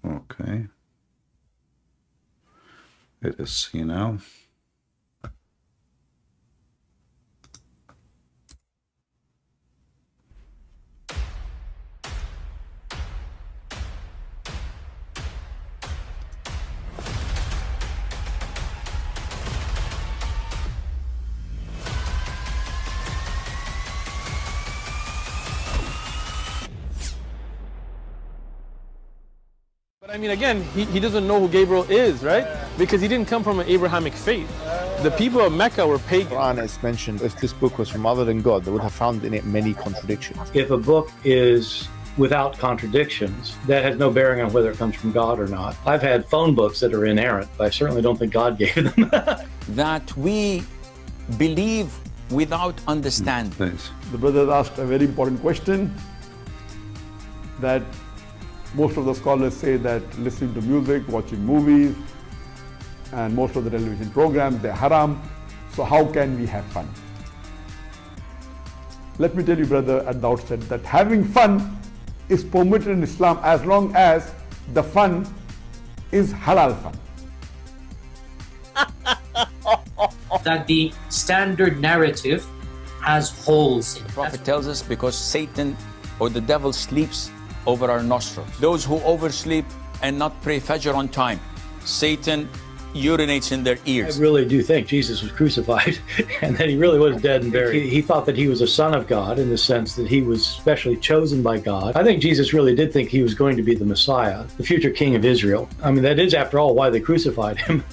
Okay. Let us see now. But I mean, again, he doesn't know who Gabriel is, right? Because he didn't come from an Abrahamic faith. The people of Mecca were pagan. The Quran is mentioned, if this book was from other than God, they would have found in it many contradictions. If a book is without contradictions, that has no bearing on whether it comes from God or not. I've had phone books that are inerrant, but I certainly don't think God gave them. That we believe without understanding. Thanks. The brother asked a very important question, that most of the scholars say that listening to music, watching movies, and most of the television programs, they're haram. So how can we have fun? Let me tell you, brother, at the outset, that having fun is permitted in Islam as long as the fun is halal fun. That the standard narrative has holes in it. The Prophet tells us because Satan or the devil sleeps over our nostrils. Those who oversleep and not pray Fajr on time, Satan urinates in their ears. I really do think Jesus was crucified and that he really was dead and buried. He thought that he was a son of God in the sense that he was specially chosen by God. I think Jesus really did think he was going to be the Messiah, the future king of Israel. I mean, that is, after all, why they crucified him.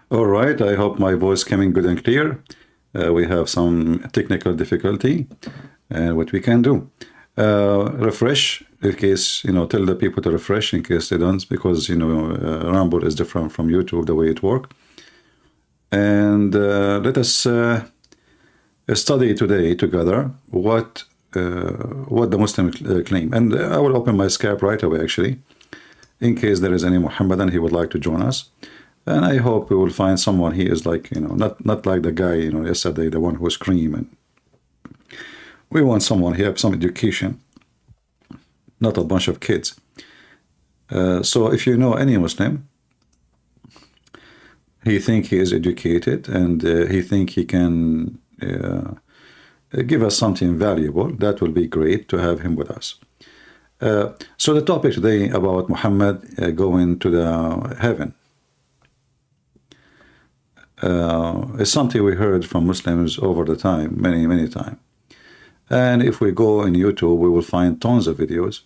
All right, I hope my voice coming good and clear. We have some technical difficulty, and what we can do. Refresh, in case, tell the people to refresh in case they don't, because, Rumble is different from YouTube, the way it works. And let us study today together what the Muslims claim. And I will open my Skype right away, actually, in case there is any Muhammadan he would like to join us. And I hope we will find someone he is like, not like the guy, yesterday, the one who screamed. And we want someone who has some education, not a bunch of kids. So if you know any Muslim, he think he is educated and he think he can give us something valuable, that will be great to have him with us. So the topic today about Muhammad going to the heaven. It's something we heard from Muslims over the time, many times. And if we go in YouTube, we will find tons of videos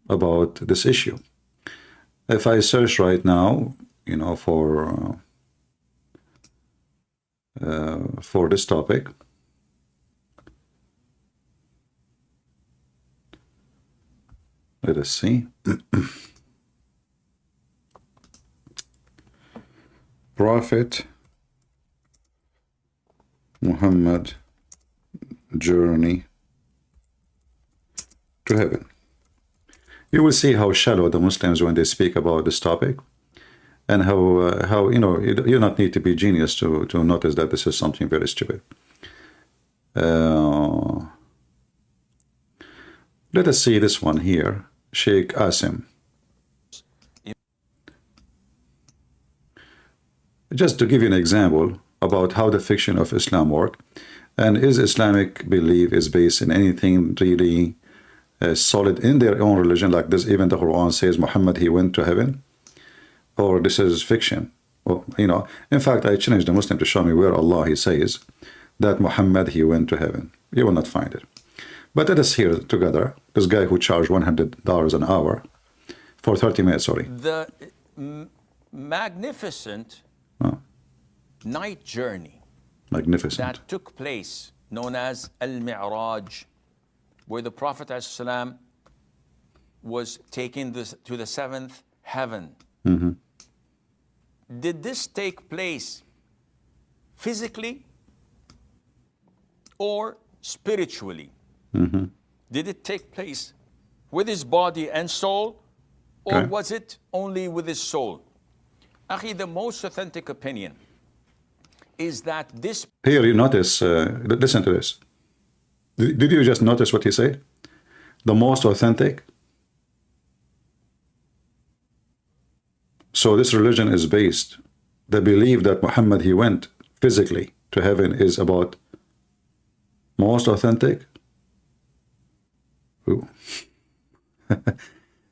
about this issue. If I search right now, for this topic, let us see. Prophet Muhammad journey to heaven. You will see how shallow the Muslims when they speak about this topic, and how you do not need to be genius to notice that this is something very stupid. Let us see this one here, Sheikh Asim. Just to give you an example about how the fiction of Islam works, and is Islamic belief is based in anything really solid in their own religion, like this, even the Quran says Muhammad, he went to heaven, or this is fiction. Well, in fact, I challenge the Muslim to show me where Allah, he says that Muhammad, he went to heaven. You will not find it. But let us hear together this guy who charged $100 an hour for 30 minutes, sorry. The magnificent night journey that took place, known as Al-Mi'raj, where the Prophet ﷺ was taken to the seventh heaven. Mm-hmm. Did this take place physically or spiritually? Mm-hmm. Did it take place with his body and soul, or was it only with his soul? Akhi, the most authentic opinion is that this... Here you notice, listen to this. Did you just notice what he said? The most authentic. So this religion is based, the belief that Muhammad, he went physically to heaven, is about most authentic. Ooh.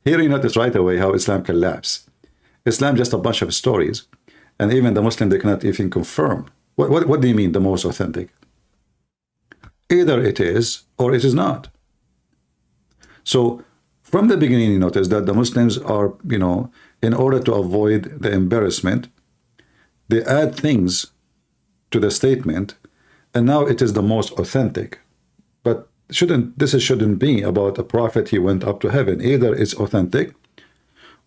Here you notice right away how Islam collapses. Islam just a bunch of stories, and even the Muslim, they cannot even confirm. What do you mean the most authentic? Either it is or it is not. So from the beginning, you notice that the Muslims are, you know, in order to avoid the embarrassment, they add things to the statement, and now it is the most authentic. But this shouldn't be about a prophet, he went up to heaven. Either it's authentic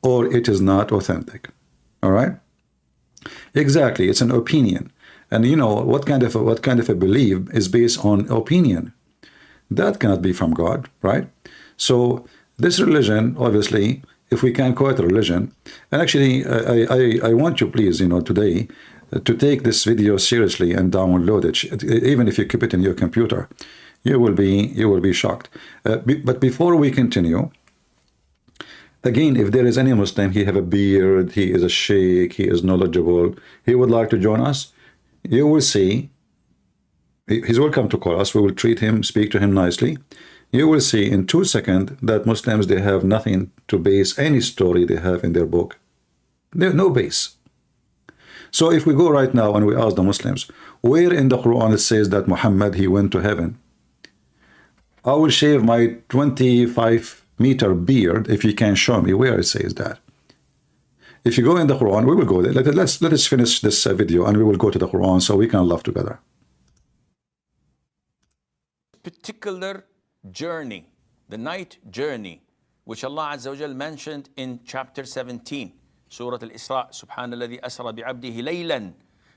or it is not authentic. All right? Exactly, it's an opinion. And you know, what kind of a belief is based on opinion? That cannot be from God, right? So this religion, obviously, if we can call it a religion, and actually I want you, please, you know, today to take this video seriously and download it. Even if you keep it in your computer, you will be shocked. But before we continue, again, if there is any Muslim, he have a beard, he is a sheikh, he is knowledgeable, he would like to join us, you will see, he's welcome to call us. We will treat him, speak to him nicely. You will see in 2 seconds that Muslims, they have nothing to base any story they have in their book. There's no base. So if we go right now and we ask the Muslims, where in the Quran it says that Muhammad, he went to heaven? I will shave my 25-meter beard if you can show me where it says that. If you go in the Quran, we will go there. Let us finish this video and we will go to the Quran so we can laugh together. Particular journey, the night journey, which Allah Azza wa Jal mentioned in chapter 17, Surah Al-Isra, Subhanalladhi asra bi'abdihi laylan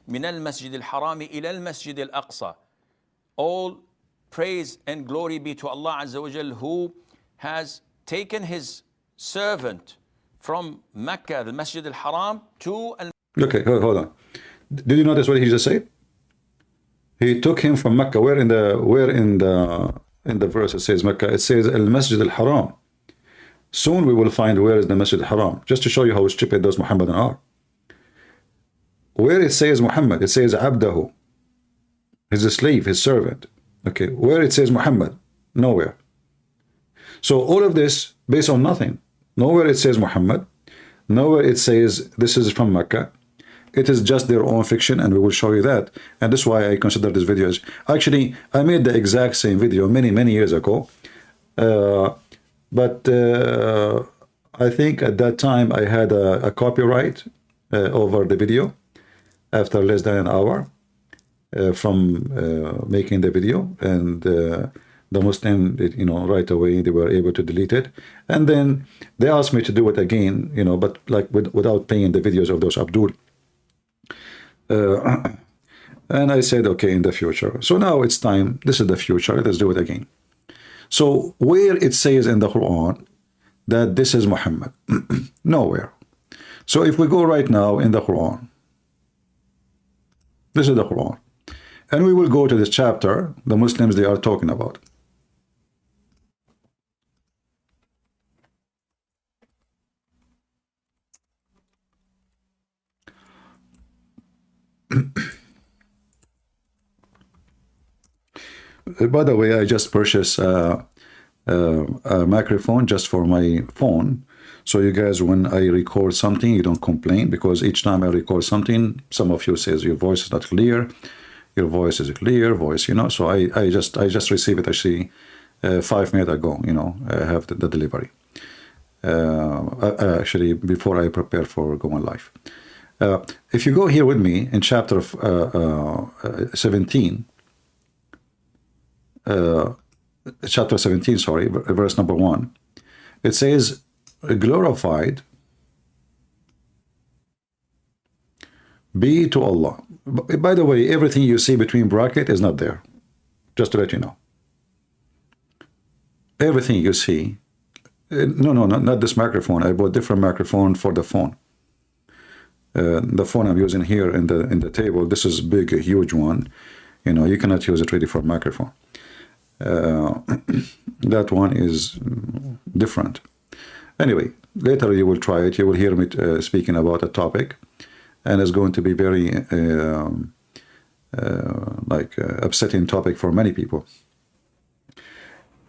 min al-masjid al-harami ila al-masjid al-aqsa. All praise and glory be to Allah Azza wa Jal, who has taken his servant from Mecca, the Masjid al-Haram, to Okay, hold on. Did you notice what he just said? He took him from Mecca. Where in the verse it says Mecca? It says al-Masjid al-Haram. Soon we will find where is the Masjid al-Haram, just to show you how stupid those Muhammadan are. Where it says Muhammad, it says Abdahu, his slave, his servant. Okay, where it says Muhammad? Nowhere. So all of this based on nothing. Nowhere it says Muhammad. Nowhere it says this is from Mecca. It is just their own fiction, and we will show you that. And that's why I consider this video as... Actually, I made the exact same video many years ago. But I think at that time I had a copyright over the video after less than an hour from making the video. And the Muslim, you know, right away they were able to delete it. And then they asked me to do it again, you know, but like without paying the videos of those Abdul. And I said, okay, in the future. So now it's time. This is the future. Let's do it again. So where it says in the Quran that this is Muhammad? Nowhere. So if we go right now in the Quran, this is the Quran. And we will go to this chapter the Muslims, they are talking about. By the way, I just purchased a microphone just for my phone. So you guys, when I record something, you don't complain, because each time I record something, some of you says your voice is not clear. Your voice is a clear voice, you know. So I just received it actually 5 minutes ago, you know. I have the delivery. Actually, before I prepare for going live. If you go here with me in chapter 17, chapter 17, sorry, verse number 1, it says, glorified be to Allah. By the way, everything you see between bracket is not there, just to let you know. Everything you see, no, not this microphone. I bought different microphone for the phone. The phone I'm using here in the table, this is big, a huge one. You know, you cannot use it really for microphone. That one is different. Anyway, later you will try it. You will hear me speaking about a topic, and it's going to be very upsetting topic for many people.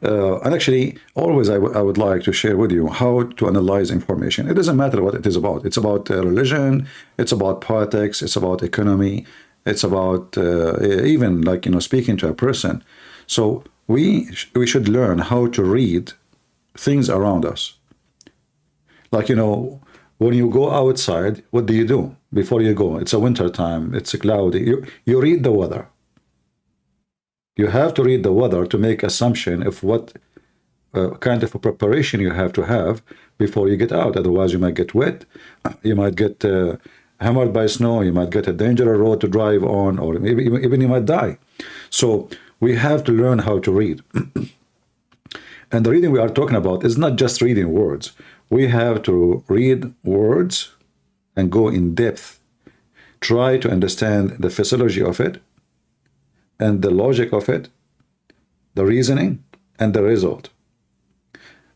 And actually, always I would like to share with you how to analyze information. It doesn't matter what it is about. It's about religion, it's about politics, it's about economy, it's about even like, you know, speaking to a person. So we should learn how to read things around us. Like, you know, when you go outside, what do you do before you go? It's a winter time, it's cloudy. You read the weather. You have to read the weather to make assumption of what kind of a preparation you have to have before you get out. Otherwise, you might get wet, you might get hammered by snow, you might get a dangerous road to drive on, or maybe even you might die. So we have to learn how to read. And the reading we are talking about is not just reading words. We have to read words and go in depth. Try to understand the physiology of it, and the logic of it, the reasoning, and the result.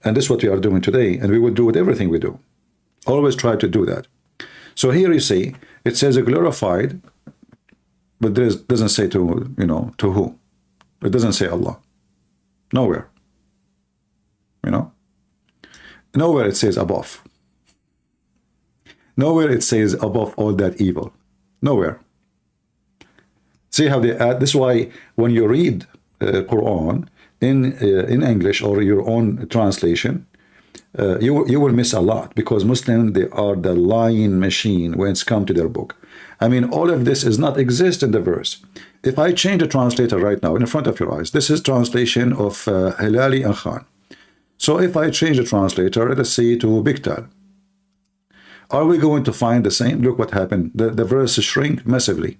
And this is what we are doing today, and we will do with everything we do. Always try to do that. So here you see, it says a glorified, but it doesn't say to, you know, to who. It doesn't say Allah. Nowhere. You know? Nowhere it says above. Nowhere it says above all that evil. Nowhere. See how they add. This is why when you read Quran in English or your own translation, you will miss a lot, because Muslims, they are the lying machine when it's come to their book. I mean, all of this is not exist in the verse. If I change the translator right now in front of your eyes, this is translation of Hilali and Khan. So if I change the translator, let's say to Biktal, are we going to find the same? Look what happened. The verse shrink massively,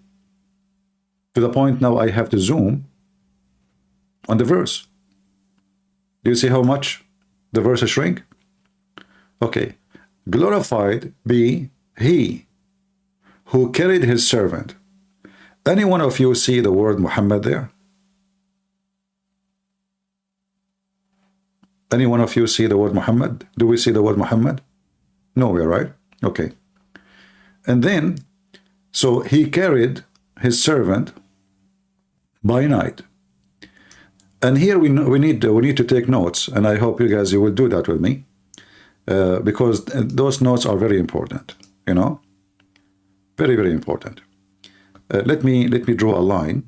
to the point now I have to zoom on the verse. Do you see how much the verse shrink? Okay. Glorified be he who carried his servant. Any one of you see the word Muhammad there? Any one of you see the word Muhammad? Do we see the word Muhammad? Nowhere, right? Okay. And then, so he carried his servant by night. And here we need to take notes, and I hope you will do that with me, because those notes are very important, you know, very, very important. Let me draw a line.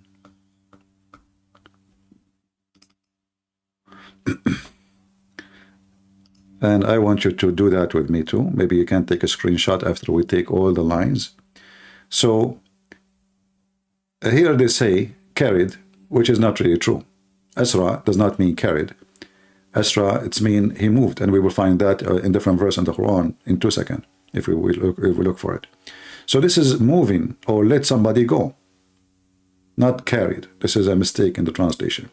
And I want you to do that with me too. Maybe you can take a screenshot after we take all the lines. So here they say carried, which is not really true. Asra does not mean carried. Asra, it's mean he moved, and we will find that in different verse in the Quran in 2 seconds if we look for it. So this is moving or let somebody go, not carried. This is a mistake in the translation.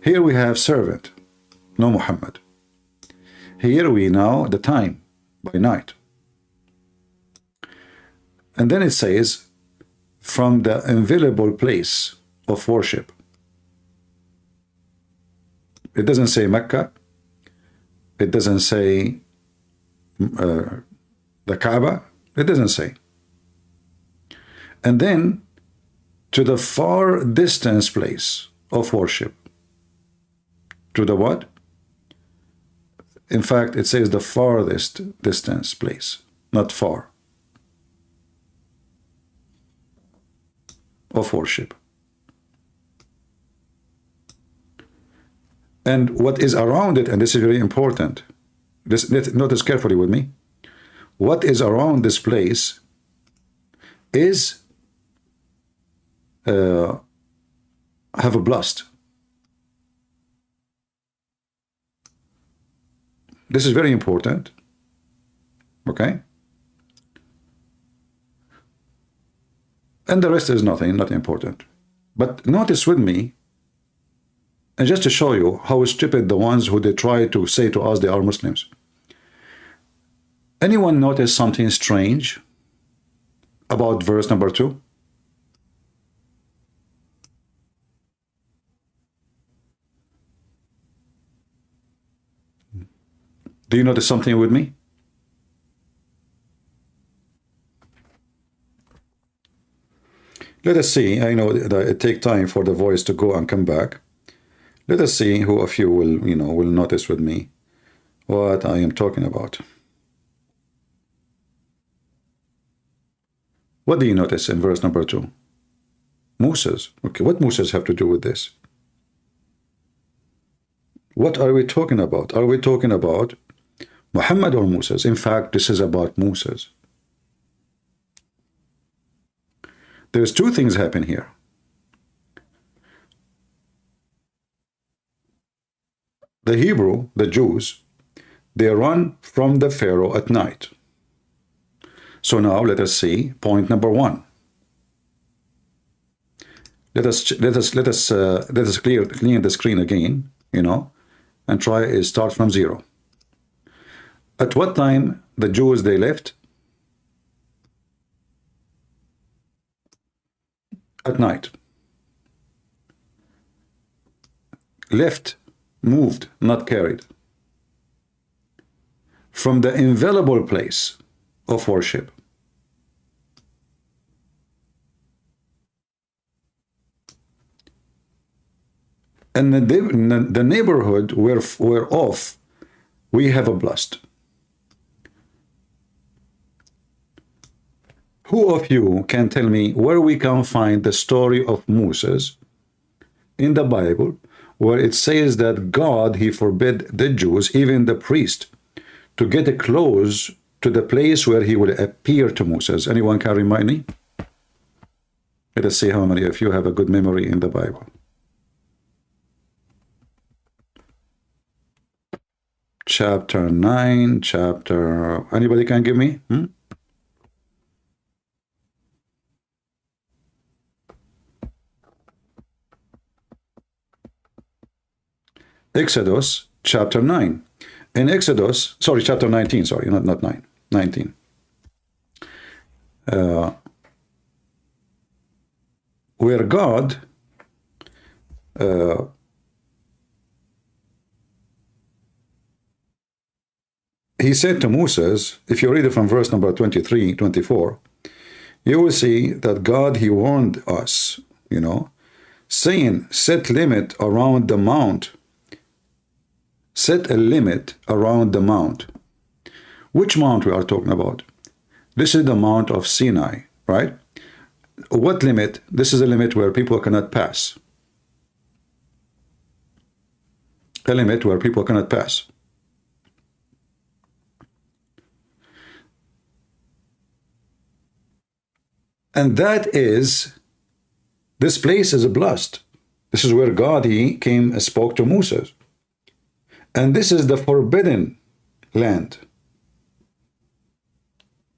Here we have servant, no Muhammad. Here we know the time, by night. And then it says, from the inviolable place of worship. It doesn't say Mecca. It doesn't say the Kaaba. It doesn't say. And then to the far distance place of worship. To the what? In fact, it says the farthest distance place, not far, of worship. And what is around it, and this is very important, notice carefully with me, what is around this place is have a blast. This is very important, okay? And the rest is nothing, not important. But notice with me, and just to show you how stupid the ones who they try to say to us they are Muslims. Anyone notice something strange about verse number 2? Do you notice something with me? Let us see. I know that it takes time for the voice to go and come back. Let us see who of you will, will notice with me what I am talking about. What do you notice in verse number 2? Moses. Okay, what Moses have to do with this? What are we talking about? Are we talking about Muhammad or Moses? In fact, this is about Moses. There's two things happen here. The Hebrew, the Jews, they run from the Pharaoh at night. So now let us see point number 1. Let us clear the screen again, and try to start from 0. At what time the Jews they left? At night. Left, moved, not carried. From the inviolable place of worship. And the neighborhood we're off, we have a blast. Who of you can tell me where we can find the story of Moses in the Bible, where it says that God, he forbid the Jews, even the priest, to get close to the place where he would appear to Moses? Anyone can remind me? Let us see how many of you have a good memory in the Bible. Chapter 9, anybody can give me? Exodus chapter 9. In Exodus, sorry, chapter 19, sorry, not 9, 19. Where God he said to Moses, if you read it from verse number 23, 24, you will see that God, he warned us, saying, set limit around the mount. Set a limit around the mount. Which mount we are talking about? This is the Mount of Sinai, right? What limit? This is a limit where people cannot pass. A limit where people cannot pass. And that is, this place is blessed. This is where God, he came and spoke to Moses. And this is the forbidden land.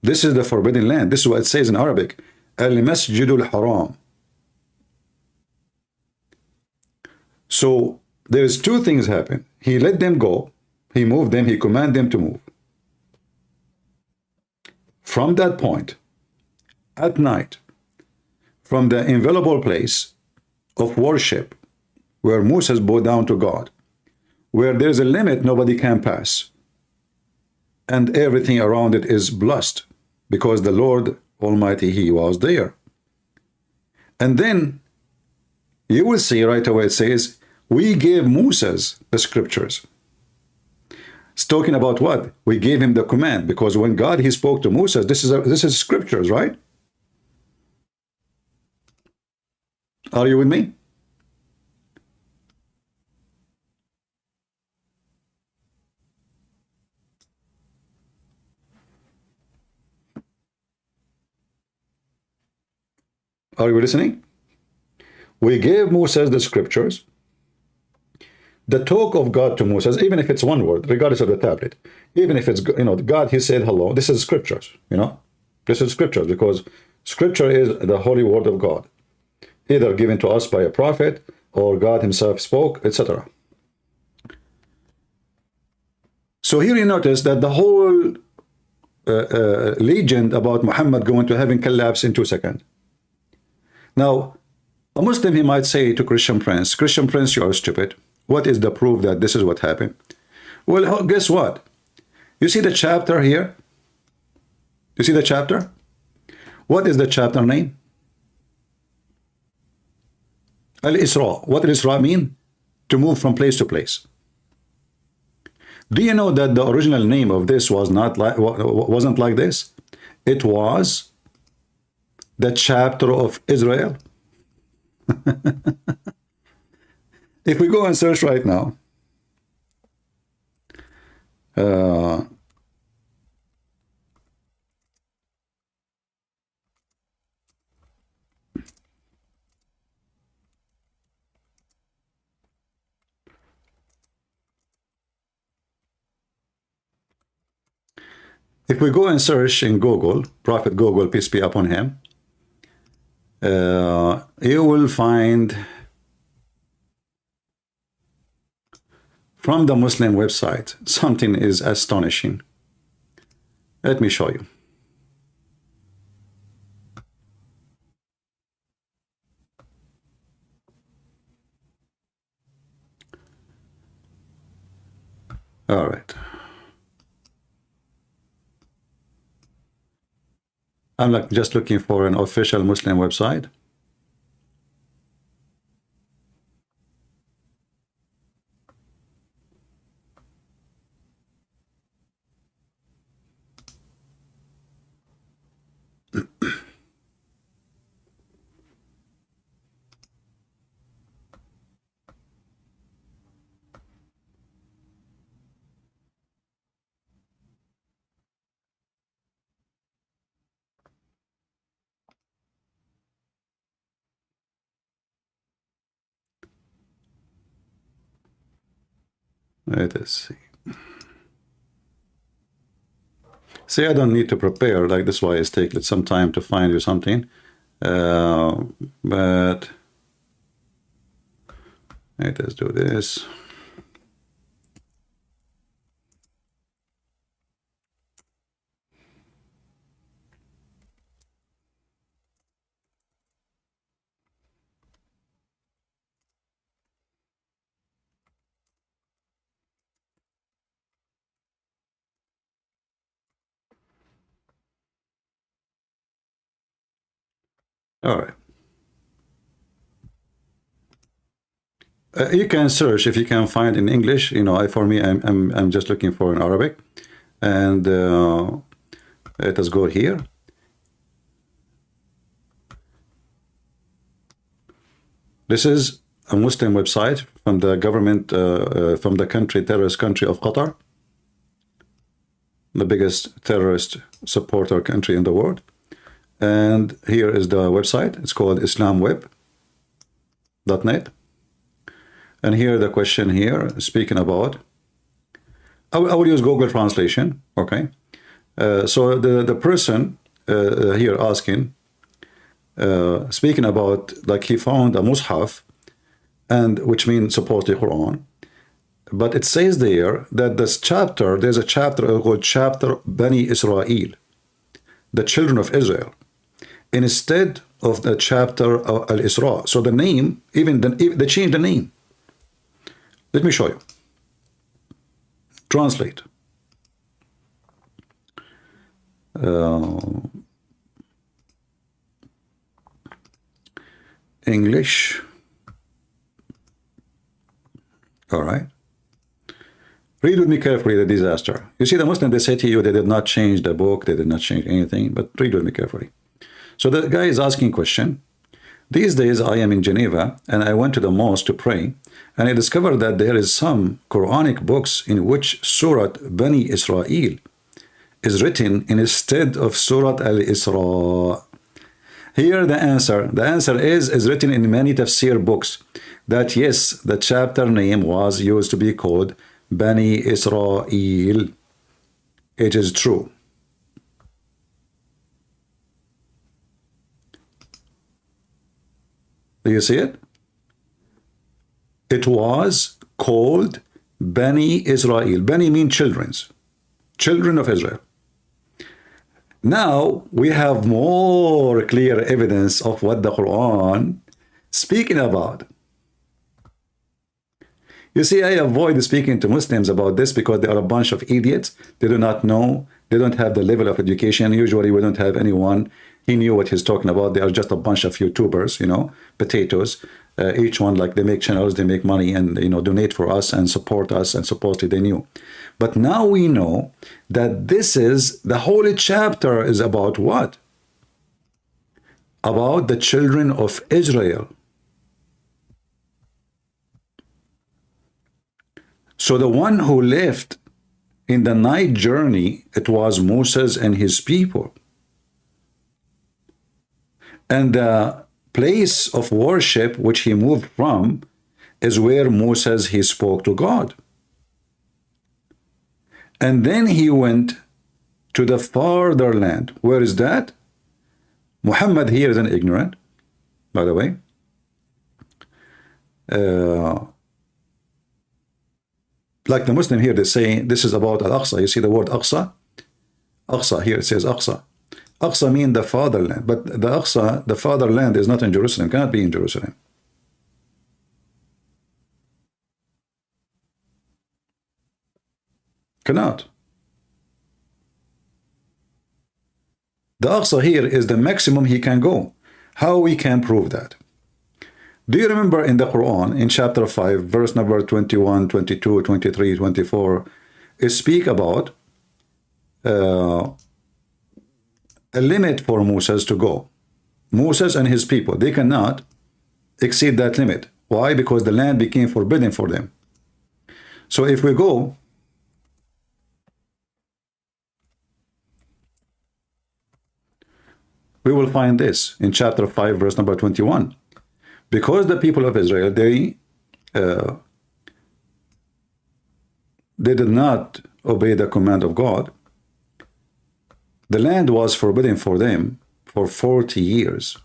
This is the forbidden land. This is what it says in Arabic. Al-Masjidul Haram. So there's two things happen. He let them go. He moved them. He commanded them to move. From that point, at night, from the inviolable place of worship, where Moses bowed down to God, where there's a limit nobody can pass, and everything around it is blessed, because the Lord Almighty, he was there. And then you will see right away it says, we gave Moses the scriptures. It's talking about what? We gave him the command, because when God, he spoke to Moses, this is scriptures, right? Are you with me? Are you listening? We gave Moses the scriptures, the talk of God to Moses, even if it's one word, regardless of the tablet, even if it's, God, he said hello, this is scriptures, this is scriptures, because scripture is the holy word of God, either given to us by a prophet or God himself spoke, etc. So here you notice that the whole legend about Muhammad going to heaven collapse in 2 seconds. Now, a Muslim, he might say to Christian Prince, you are stupid. What is the proof that this is what happened? Well, guess what? You see the chapter here? You see the chapter? What is the chapter name? Al-Isra. What does Isra mean? To move from place to place. Do you know that the original name of this wasn't like this? It was the chapter of Israel. If we go and search right now, if we go and search in Google, Prophet Google, peace be upon him, you will find from the Muslim website something is astonishing. Let me show you. All right. I'm just looking for an official Muslim website. Let us see. See, I don't need to prepare, like this is why it's taking some time to find you something. But let us do this. All right. You can search if you can find in English. You know, for me, I'm just looking for an Arabic, and let us go here. This is a Muslim website from the government, from the country, terrorist country of Qatar, the biggest terrorist supporter country in the world. And here is the website. It's called islamweb.net. And here the question here, speaking about, I will use Google translation, okay? So the person here asking, speaking about, like he found a mushaf, and which means supposedly Quran, but it says there that this chapter, there's a chapter called chapter Bani Israel, the children of Israel, instead of the chapter of Al-Isra. So the name, even they changed the name. Let me show you. Translate. English. All right. Read with me carefully the disaster. You see, the Muslim, they say to you, they did not change the book, they did not change anything, but read with me carefully. So the guy is asking question. These days I am in Geneva and I went to the mosque to pray, and I discovered that there is some Quranic books in which Surah Bani Israel is written instead of Surah Al-Isra. Here the answer is written in many tafsir books that yes, the chapter name was used to be called Bani Israel. It is true. Do you see it? It was called Bani Israel. Bani means children of Israel. Now we have more clear evidence of what the Quran speaking about. You see, I avoid speaking to Muslims about this because they are a bunch of idiots. They do not know. They don't have the level of education. Usually we don't have anyone. He knew what he's talking about. They are just a bunch of YouTubers, you know, potatoes. Each one, like, they make channels, they make money and, you know, donate for us and support us, and supposedly they knew. But now we know that this is, the holy chapter is about what? About the children of Israel. So the one who left in the night journey, it was Moses and his people. And the place of worship which he moved from is where Moses, he spoke to God. And then he went to the farther land. Where is that? Muhammad here is an ignorant, by the way. Like the Muslim here, they say this is about Al-Aqsa. You see the word Aqsa? Aqsa, here it says Aqsa. Aqsa means the fatherland, but the Aqsa, the fatherland, is not in Jerusalem, cannot be in Jerusalem. Cannot. The Aqsa here is the maximum he can go. How we can prove that? Do you remember in the Quran, in chapter 5, verse number 21, 22, 23, 24, it speak about a limit for Moses to go. Moses and his people, they cannot exceed that limit. Why? Because the land became forbidden for them. So if we go, we will find this in chapter 5, verse number 21. Because the people of Israel, they did not obey the command of God, the land was forbidden for them for 40 years.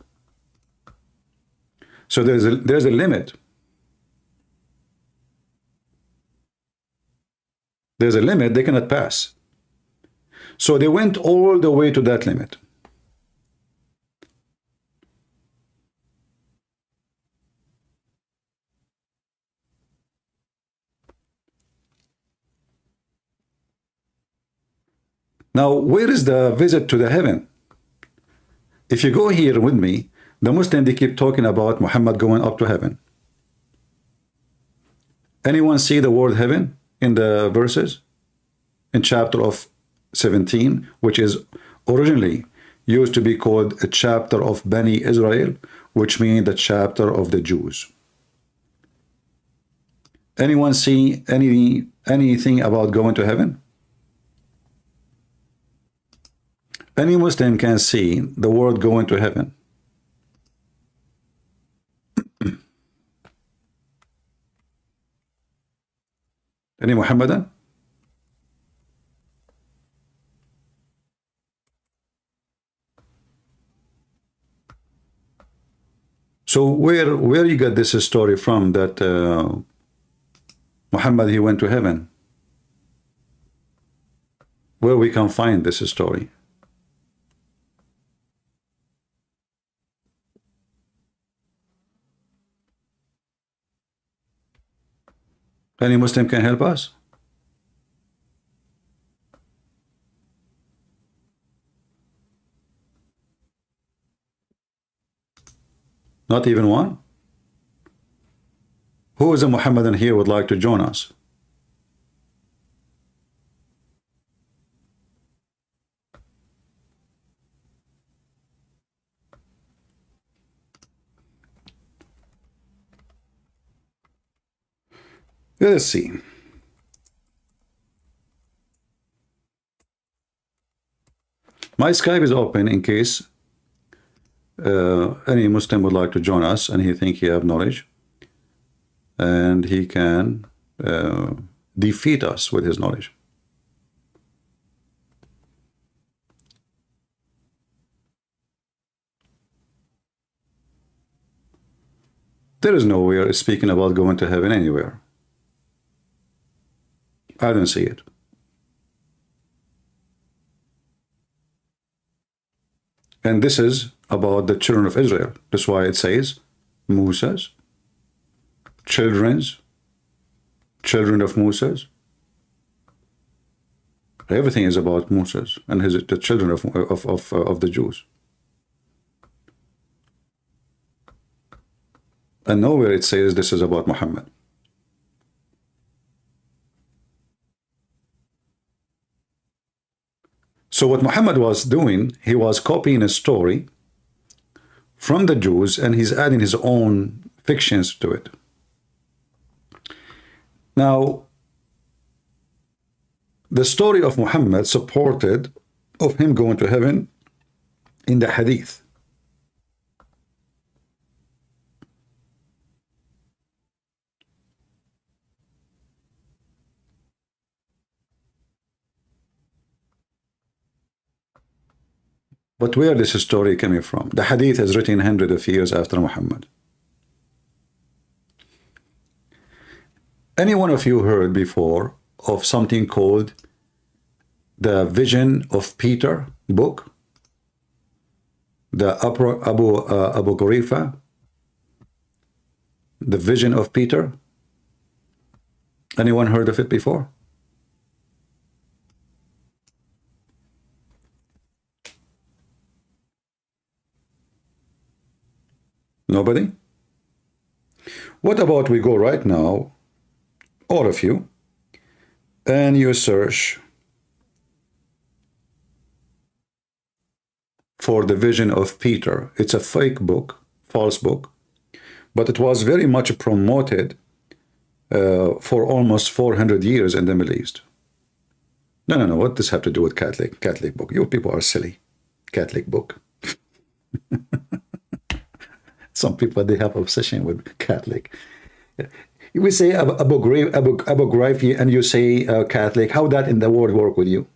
So there's a limit. There's a limit they cannot pass. So they went all the way to that limit. Now, where is the visit to the heaven? If you go here with me, the Muslims, they keep talking about Muhammad going up to heaven. Anyone see the word heaven in the verses? In chapter of 17, which is originally used to be called a chapter of Bani Israel, which means the chapter of the Jews. Anyone see anything about going to heaven? Any Muslim can see the word going to heaven. Any Muhammadan? So where you got this story from that Muhammad, he went to heaven? Where we can find this story? Any Muslim can help us? Not even one? Who is a Muhammadan here would like to join us? Let's see. My Skype is open in case any Muslim would like to join us and he think he have knowledge and he can defeat us with his knowledge. There is nowhere speaking about going to heaven anywhere. I don't see it. And this is about the children of Israel. That's why it says Moses, children of Moses. Everything is about Moses and the children of the Jews. And nowhere it says this is about Muhammad. So what Muhammad was doing, he was copying a story from the Jews and he's adding his own fictions to it. Now, the story of Muhammad supported of him going to heaven in the hadith. But where is this story coming from? The hadith is written hundreds of years after Muhammad. Any one of you heard before of something called the Vision of Peter book? The Abu Gharifa? The Vision of Peter? Anyone heard of it before? Nobody? What about we go right now, all of you, and you search for the Vision of Peter. It's a fake book, false book, but it was very much promoted for almost 400 years in the Middle East. No, what does this have to do with Catholic book? You people are silly. Catholic book. Some people, they have obsession with Catholic. We say Abu Gharifa and you say Catholic. How that in the word work with you?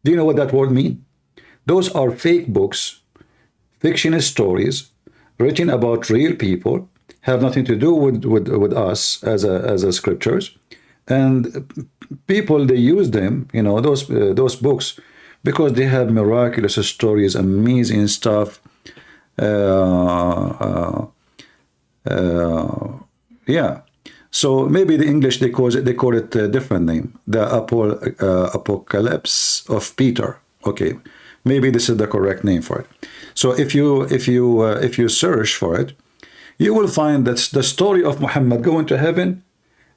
Do you know what that word means? Those are fake books, fictional stories written about real people, have nothing to do with us as a scriptures. And people, they use them, you know, those books, because they have miraculous stories, amazing stuff. Yeah. So maybe the English, they call it a different name, the Apocalypse of Peter. Okay, maybe this is the correct name for it. So if you search for it, you will find that the story of Muhammad going to heaven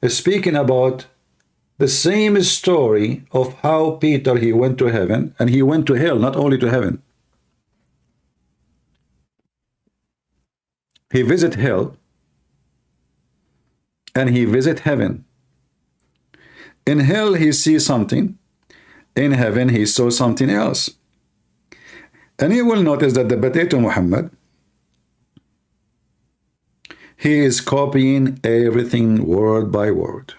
is speaking about the same story of how Peter, he went to heaven and he went to hell, not only to heaven. He visit hell and he visit heaven. In hell he sees something, in heaven he saw something else. And you will notice that the potato Muhammad, he is copying everything word by word.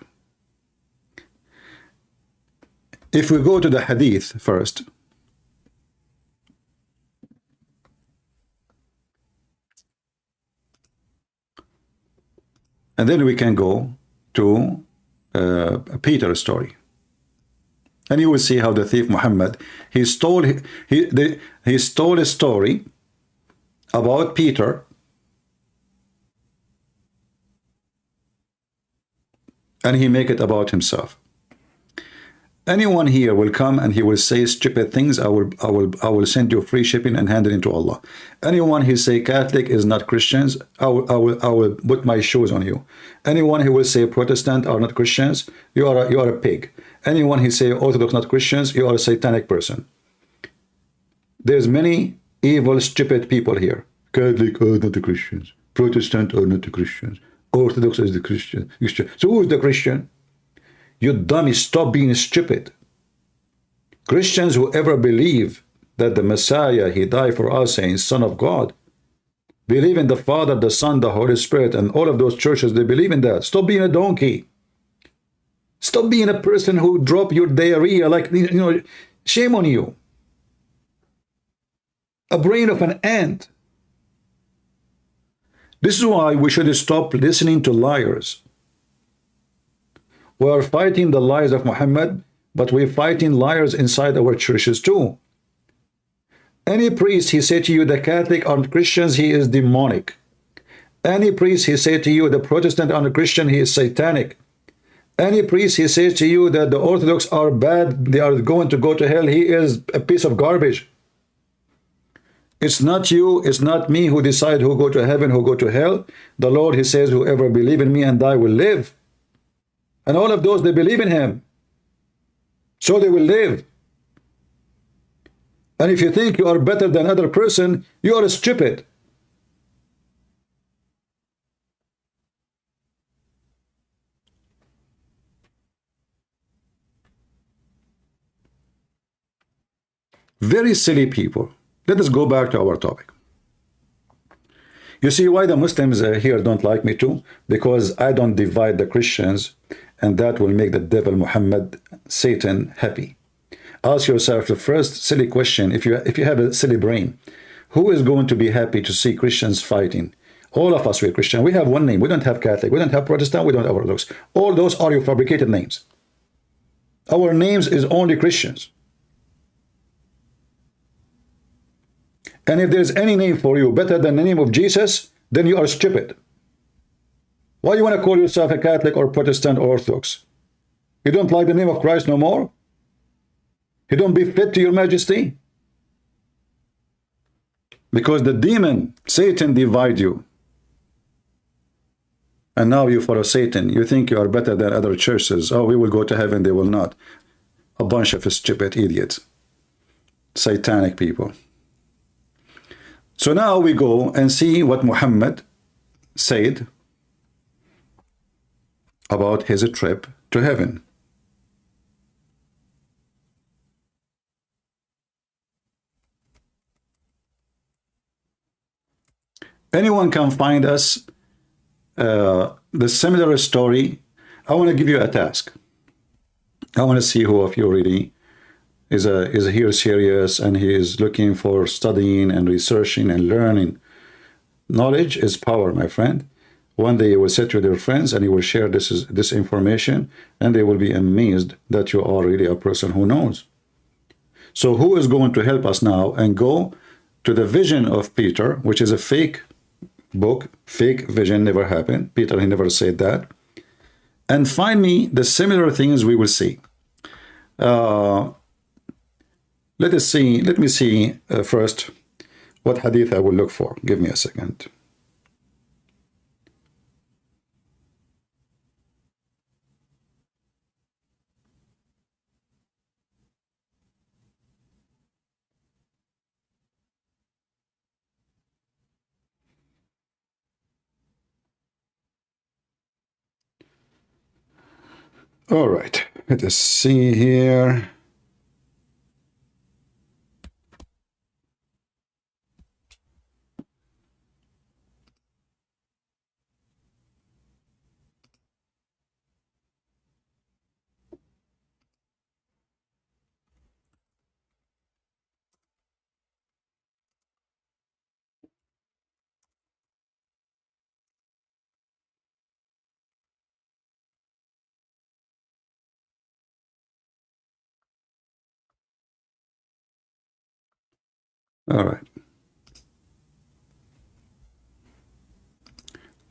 If we go to the hadith first, and then we can go to Peter's story. And you will see how the thief Muhammad, he stole a story about Peter, and he make it about himself. Anyone here will come and he will say stupid things, I will send you free shipping and hand it into Allah. Anyone who say Catholic is not Christians, I will put my shoes on you. Anyone who will say Protestant are not Christians, you are a pig. Anyone who say Orthodox not Christians, you are a satanic person. There's many evil, stupid people here. Catholic are not the Christians. Protestant are not the Christians. Orthodox is the Christian. So who is the Christian? You dummy, stop being stupid. Christians who ever believe that the Messiah, he died for us, saying Son of God, believe in the Father, the Son, the Holy Spirit, and all of those churches, they believe in that. Stop being a donkey. Stop being a person who drop your diarrhea like, you know, shame on you. A brain of an ant. This is why we should stop listening to liars. We are fighting the lies of Muhammad, but we're fighting liars inside our churches too. Any priest, he said to you, the Catholic or Christians, he is demonic. Any priest, he said to you, the Protestant or the Christian, he is satanic. Any priest, he says to you that the Orthodox are bad, they are going to go to hell, he is a piece of garbage. It's not you, it's not me who decide who go to heaven, who go to hell. The Lord, he says, whoever believe in me and die will live. And all of those, they believe in him. So they will live. And if you think you are better than other person, you are stupid. Very silly people. Let us go back to our topic. You see why the Muslims here don't like me too? Because I don't divide the Christians, and that will make the devil Muhammad, Satan, happy. Ask yourself the first silly question, if you have a silly brain, who is going to be happy to see Christians fighting? All of us, we're Christian. We have one name. We don't have Catholic. We don't have Protestant. We don't have Orthodox. All those are your fabricated names. Our names is only Christians. And if there's any name for you better than the name of Jesus, then you are stupid. Why do you want to call yourself a Catholic or Protestant or Orthodox? You don't like the name of Christ no more? You don't be fit to your majesty? Because the demon, Satan, divide you. And now you follow Satan. You think you are better than other churches. Oh, we will go to heaven, they will not. A bunch of stupid idiots. Satanic people. So now we go and see what Muhammad said about his trip to heaven. Anyone can find us the similar story. I want to give you a task. I want to see who of you really is here serious and he is looking for studying and researching and learning. Knowledge is power, my friend. One day you will sit with your friends and you will share this information, and they will be amazed that you are really a person who knows. So who is going to help us now and go to the vision of Peter, which is a fake book, fake vision, never happened. Peter, he never said that. And find me the similar things we will see. Let me see first what hadith I will look for. Give me a second. All right, let us see here. All right.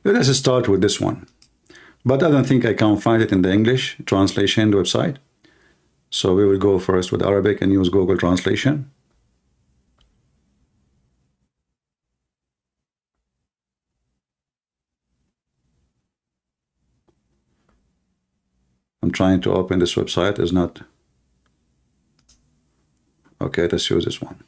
Let us start with this one. But I don't think I can find it in the English translation website. So we will go first with Arabic and use Google Translation. I'm trying to open this website. It's not. Okay, let's use this one.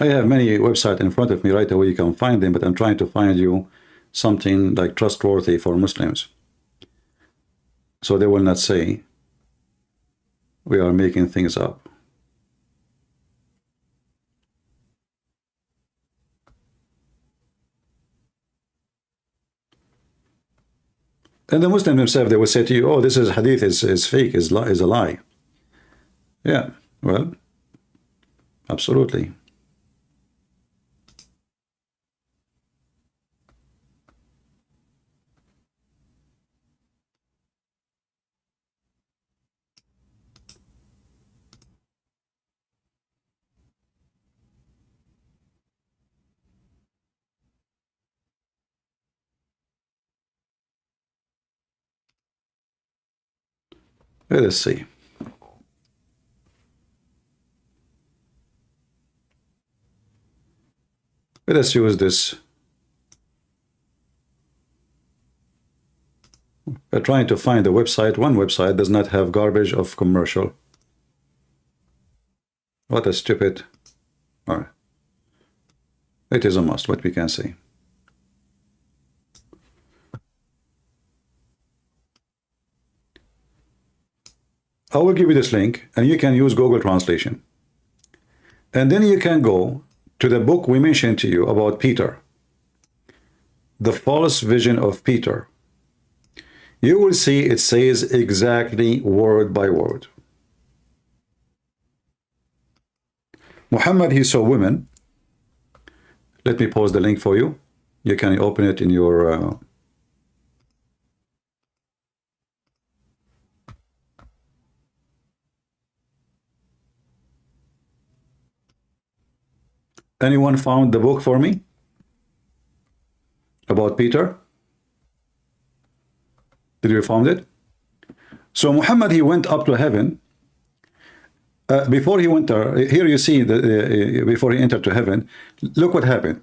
I have many websites in front of me right away. You can find them, but I'm trying to find you something like trustworthy for Muslims. So they will not say we are making things up. And the Muslim himself, they will say to you, oh, this is hadith is fake, is a lie. Yeah, well, absolutely. Let us see. Let us use this. We're trying to find a website. One website does not have garbage of commercial. What a stupid. All right. It is a must, what we can say. I will give you this link, and you can use Google Translation. And then you can go to the book we mentioned to you about Peter, the false vision of Peter. You will see it says exactly word by word. Muhammad, he saw women. Let me post the link for you. You can open it in your... Anyone found the book for me? About Peter? Did you find it? So Muhammad, he went up to heaven. Before he went there, here you see, before he entered to heaven, look what happened.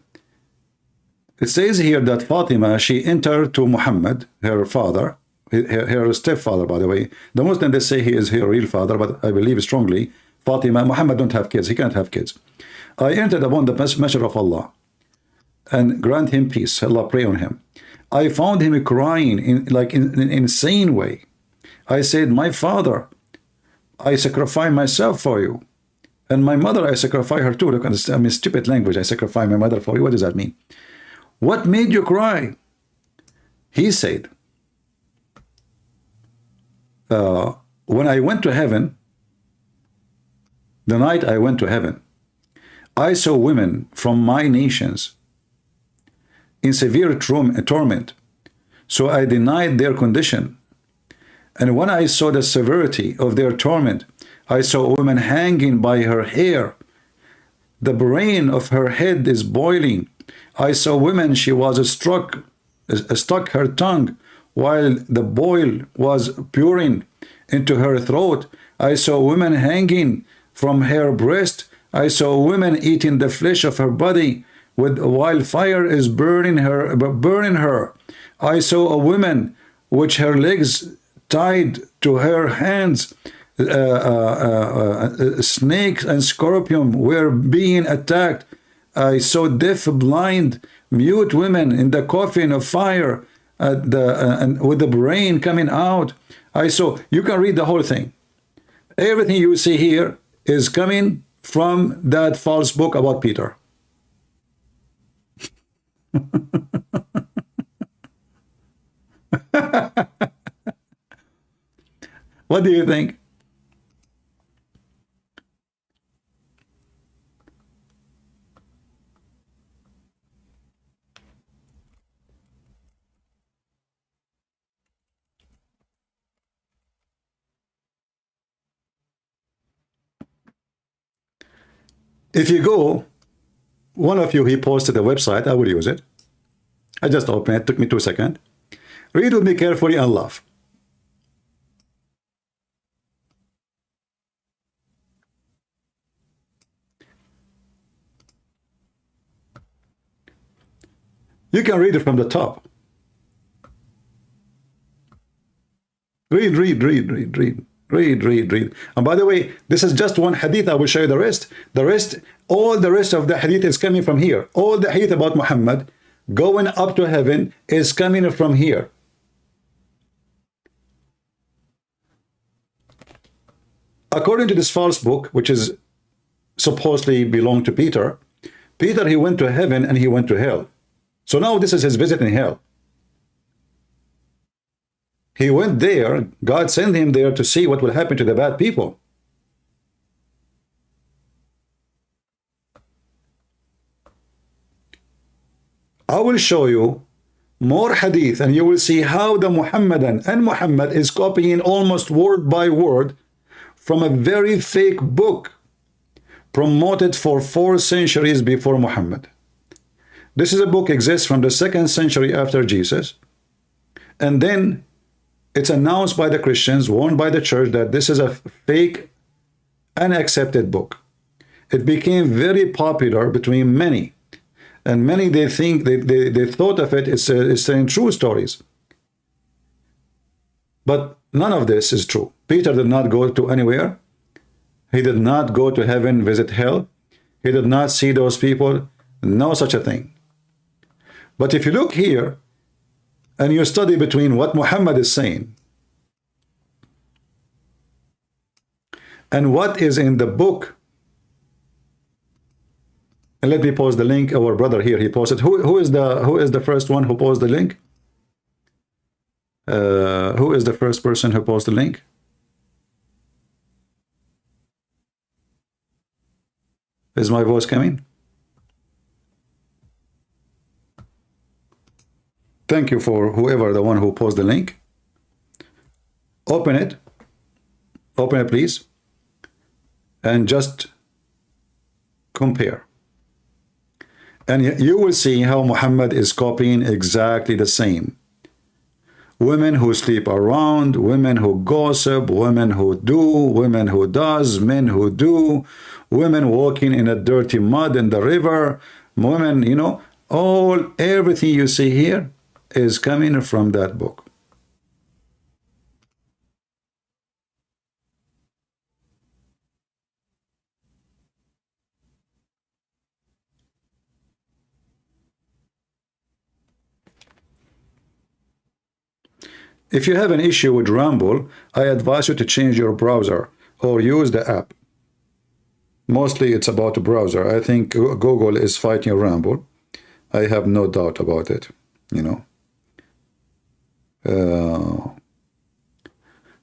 It says here that Fatima, she entered to Muhammad, her father, her stepfather, by the way. The Muslims, they say he is her real father, but I believe strongly, Fatima, Muhammad don't have kids, he can't have kids. I entered upon the messenger of Allah and grant him peace. Allah pray on him. I found him crying in an insane way. I said, my father, I sacrifice myself for you. And my mother, I sacrifice her too. Look at this, I mean, stupid language. I sacrifice my mother for you. What does that mean? What made you cry? He said, when I went to heaven, the night I went to heaven, I saw women from my nations in severe torment, so I denied their condition. And when I saw the severity of their torment, I saw a woman hanging by her hair. The brain of her head is boiling. I saw women, she was stuck her tongue while the boil was pouring into her throat. I saw women hanging from her breast. I saw women eating the flesh of her body while fire is burning her. I saw a woman which her legs tied to her hands. Snakes and scorpion were being attacked. I saw deaf, blind, mute women in the coffin of fire and with the brain coming out. I saw, you can read the whole thing. Everything you see here is coming from that false book about Peter. What do you think? If you go, one of you, he posted a website, I will use it. I just opened it, took me 2 seconds. Read with me carefully and laugh. You can read it from the top. Read. And by the way, this is just one hadith. I will show you the rest. All the rest of the hadith is coming from here. All the hadith about Muhammad going up to heaven is coming from here. According to this false book, which is supposedly belonged to Peter, he went to heaven and he went to hell. So now this is his visit in hell. He went there, God sent him there to see what will happen to the bad people. I will show you more hadith and you will see how the Muhammadan and Muhammad is copying almost word by word from a very fake book promoted for 4 centuries before Muhammad. This is a book exists from the 2nd century after Jesus, and then it's announced by the Christians, warned by the church, that this is a fake, unaccepted book. It became very popular between many, and many they think they thought of it as saying true stories. But none of this is true. Peter did not go to anywhere. He did not go to heaven, visit hell. He did not see those people. No such a thing. But if you look here and you study between what Muhammad is saying and what is in the book, and let me post the link. Our brother here, he posted. Who is the first one who posted the link? Who is the first person who posted the link? Is my voice coming? Thank you for whoever, the one who posted the link. Open it. Open it, please. And just compare. And you will see how Muhammad is copying exactly the same. Women who sleep around, women who gossip, women who do, women who does, men who do, women walking in a dirty mud in the river, women, you know, everything you see here is coming from that book. If you have an issue with Rumble, I advise you to change your browser or use the app. Mostly it's about the browser. I think Google is fighting Rumble. I have no doubt about it, you know.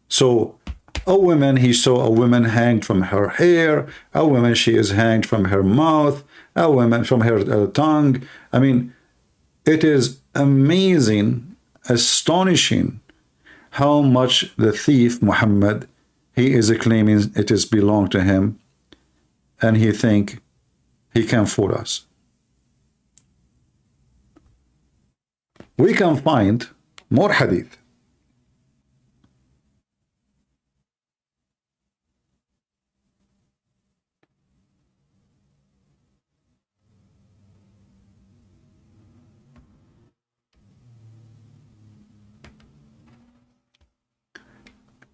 So a woman, he saw a woman hanged from her hair, a woman, she is hanged from her mouth, a woman from her tongue. I mean, it is amazing, astonishing how much the thief Muhammad, he is claiming it is belong to him, and he think he can fool us. We can find more hadith.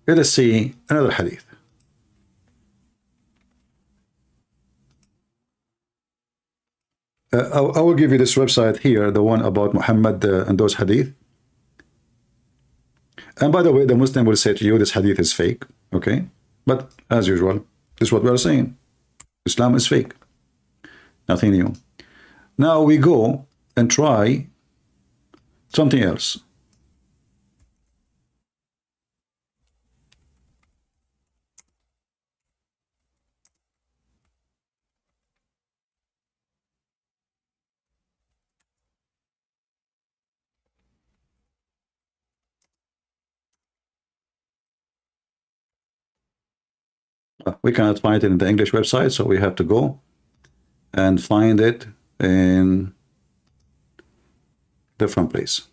Let us see another hadith. I will give you this website here, the one about Muhammad and those hadith. And by the way, the Muslim will say to you, this hadith is fake, okay? But as usual, this is what we are saying. Islam is fake. Nothing new. Now we go and try something else. We cannot find it in the English website, so we have to go and find it in different place.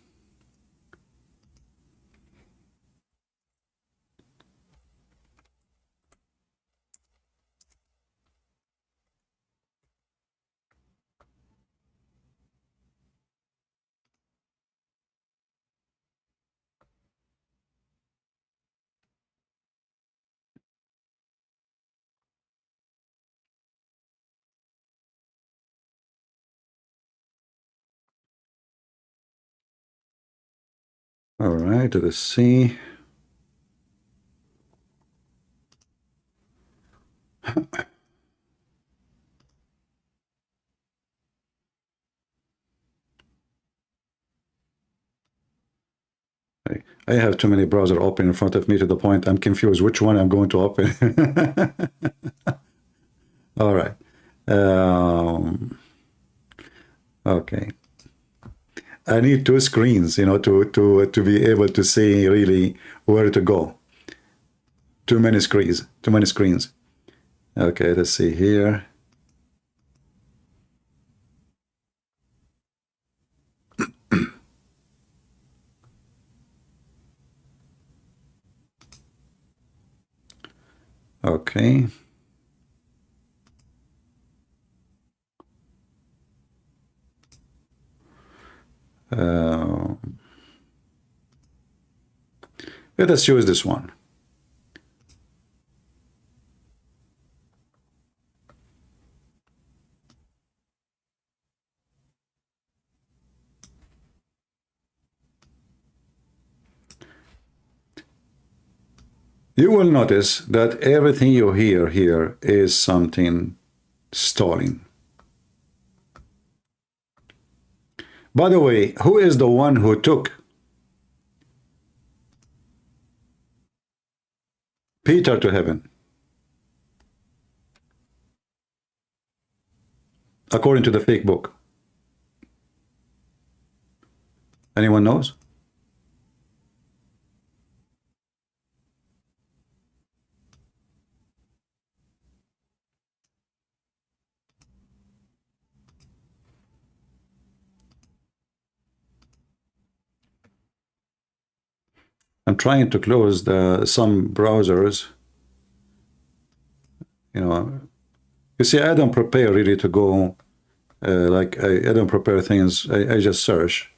All right, let's see. I have too many browsers open in front of me to the point I'm confused which one I'm going to open. All right. Okay. I need two screens, you know, to be able to see really where to go. Too many screens. Too many screens. Okay, let's see here. Okay. Let us use this one. You will notice that everything you hear here is something stolen. By the way, who is the one who took Peter to heaven? According to the fake book. Anyone knows? I'm trying to close some browsers. You know, you see, I don't prepare really to go, I don't prepare things, I just search.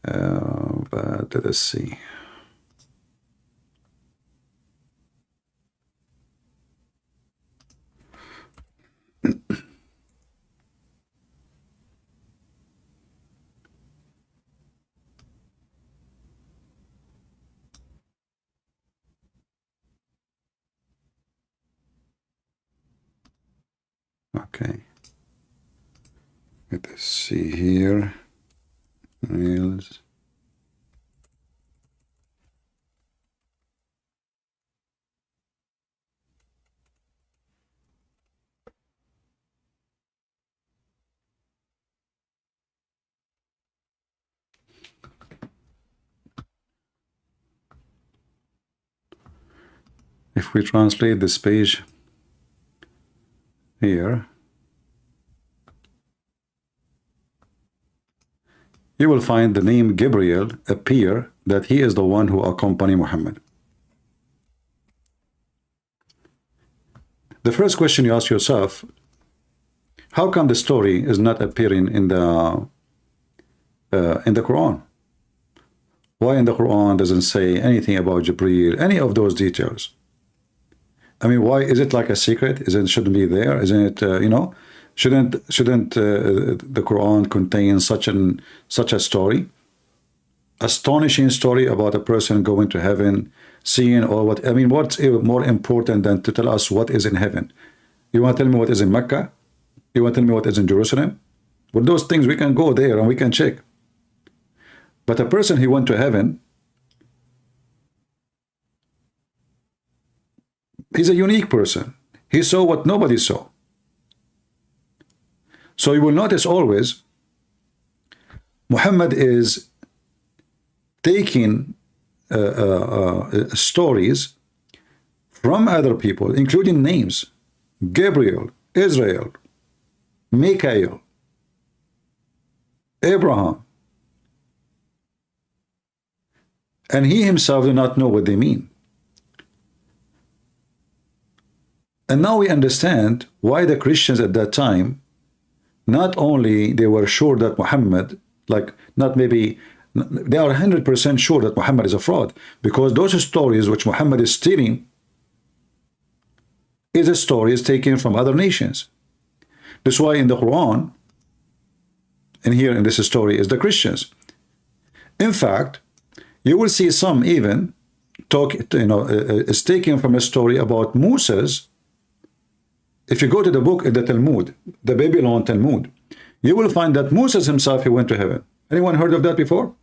But let's see. Okay. Let us see here. Reels. If we translate this page here, you will find the name Gabriel appear, that he is the one who accompanied Muhammad. The first question you ask yourself, how come the story is not appearing in the Quran? Why in the Quran doesn't say anything about Jibreel, any of those details? I mean, why is it like a secret? Shouldn't be there? Isn't it, you know, shouldn't the Quran contain such a story? Astonishing story about a person going to heaven, seeing all what, I mean, what's more important than to tell us what is in heaven? You want to tell me what is in Mecca? You want to tell me what is in Jerusalem? Well, those things we can go there and we can check. But a person who went to heaven, he's a unique person. He saw what nobody saw. So you will notice always Muhammad is taking stories from other people, including names: Gabriel, Israel, Michael, Abraham. And he himself do not know what they mean. And now we understand why the Christians at that time, not only they were sure that Muhammad, like not maybe, they are 100% sure that Muhammad is a fraud, because those stories which Muhammad is stealing is a stories taken from other nations. That's why in the Quran, and here in this story is the Christians. In fact, you will see some even talk, you know, is taken from a story about Moses. If you go to the book in the Talmud, the Babylon Talmud, you will find that Moses himself, he went to heaven. Anyone heard of that before?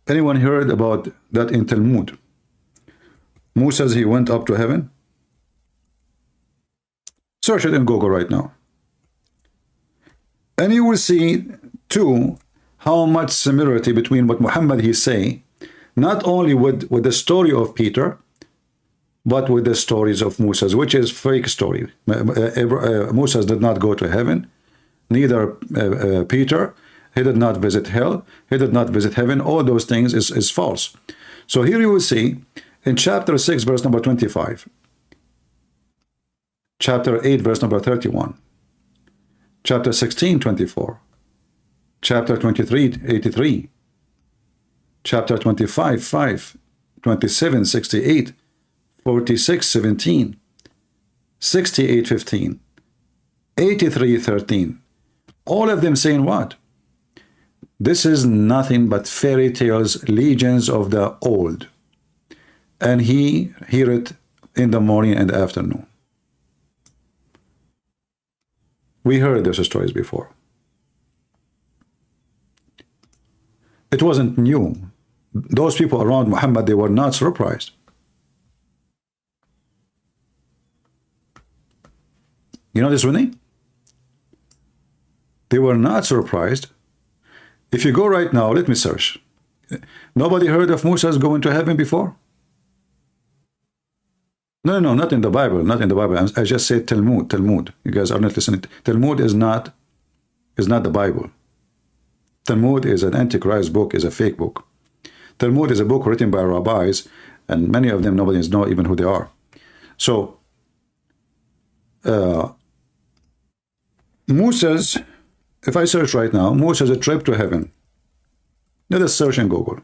Anyone heard about that in Talmud? Musa says he went up to heaven. Search it in Google right now. And you will see, too, how much similarity between what Muhammad he say, not only with the story of Peter, but with the stories of Musa, which is fake story. Musa did not go to heaven, neither Peter. He did not visit hell. He did not visit heaven. All those things is false. So here you will see in chapter 6, verse number 25, chapter 8, verse number 31, chapter 16, 24, chapter 23, 83, chapter 25, 5, 27, 68, 46, 17, 68, 15, 83, 13. All of them saying what? This is nothing but fairy tales, legends of the old. And he hear it in the morning and afternoon. We heard those stories before. It wasn't new. Those people around Muhammad, they were not surprised. You know this, Winnie? They were not surprised. If you go right now, let me search. Nobody heard of Musa's going to heaven before? No, not in the Bible, not in the Bible. I just said Talmud, Talmud. You guys are not listening. Talmud is not the Bible. Talmud is an antichrist book, is a fake book. Talmud is a book written by rabbis, and many of them nobody knows even who they are. So, Musa's, if I search right now, Musa's a trip to heaven. Let us search in Google.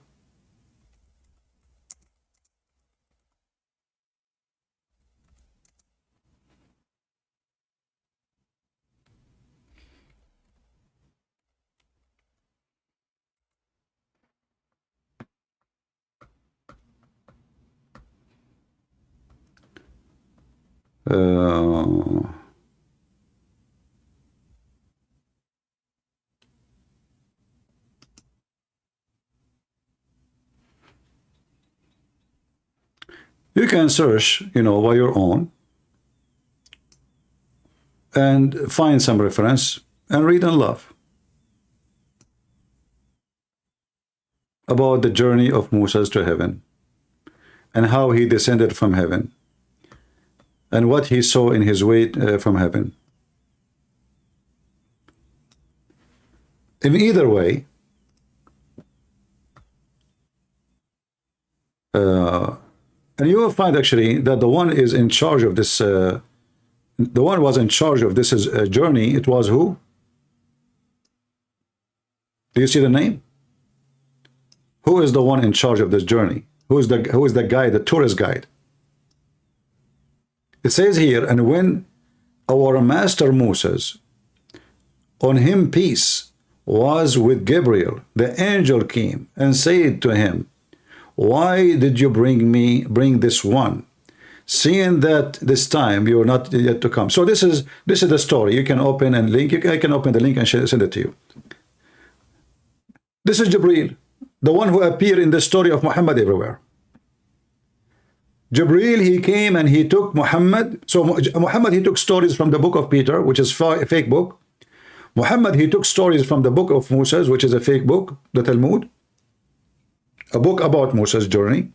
You can search, by your own and find some reference and read and love about the journey of Moses to heaven and how he descended from heaven and what he saw in his way from heaven. In either way, and you will find actually that the one is in charge of this, the one was in charge of this journey. It was who? Do you see the name? Who is the one in charge of this journey? Who is the guide, the tourist guide? It says here, and when our master Moses, on him peace, was with Gabriel, the angel came and said to him, why did you bring this one, seeing that this time you are not yet to come? So this is the story. You can open and link. I can open the link and send it to you. This is Jibril, the one who appeared in the story of Muhammad everywhere. Jibril, he came and he took Muhammad. So Muhammad, he took stories from the book of Peter, which is a fake book. Muhammad, he took stories from the book of Moses, which is a fake book, the Talmud, a book about Moses' journey.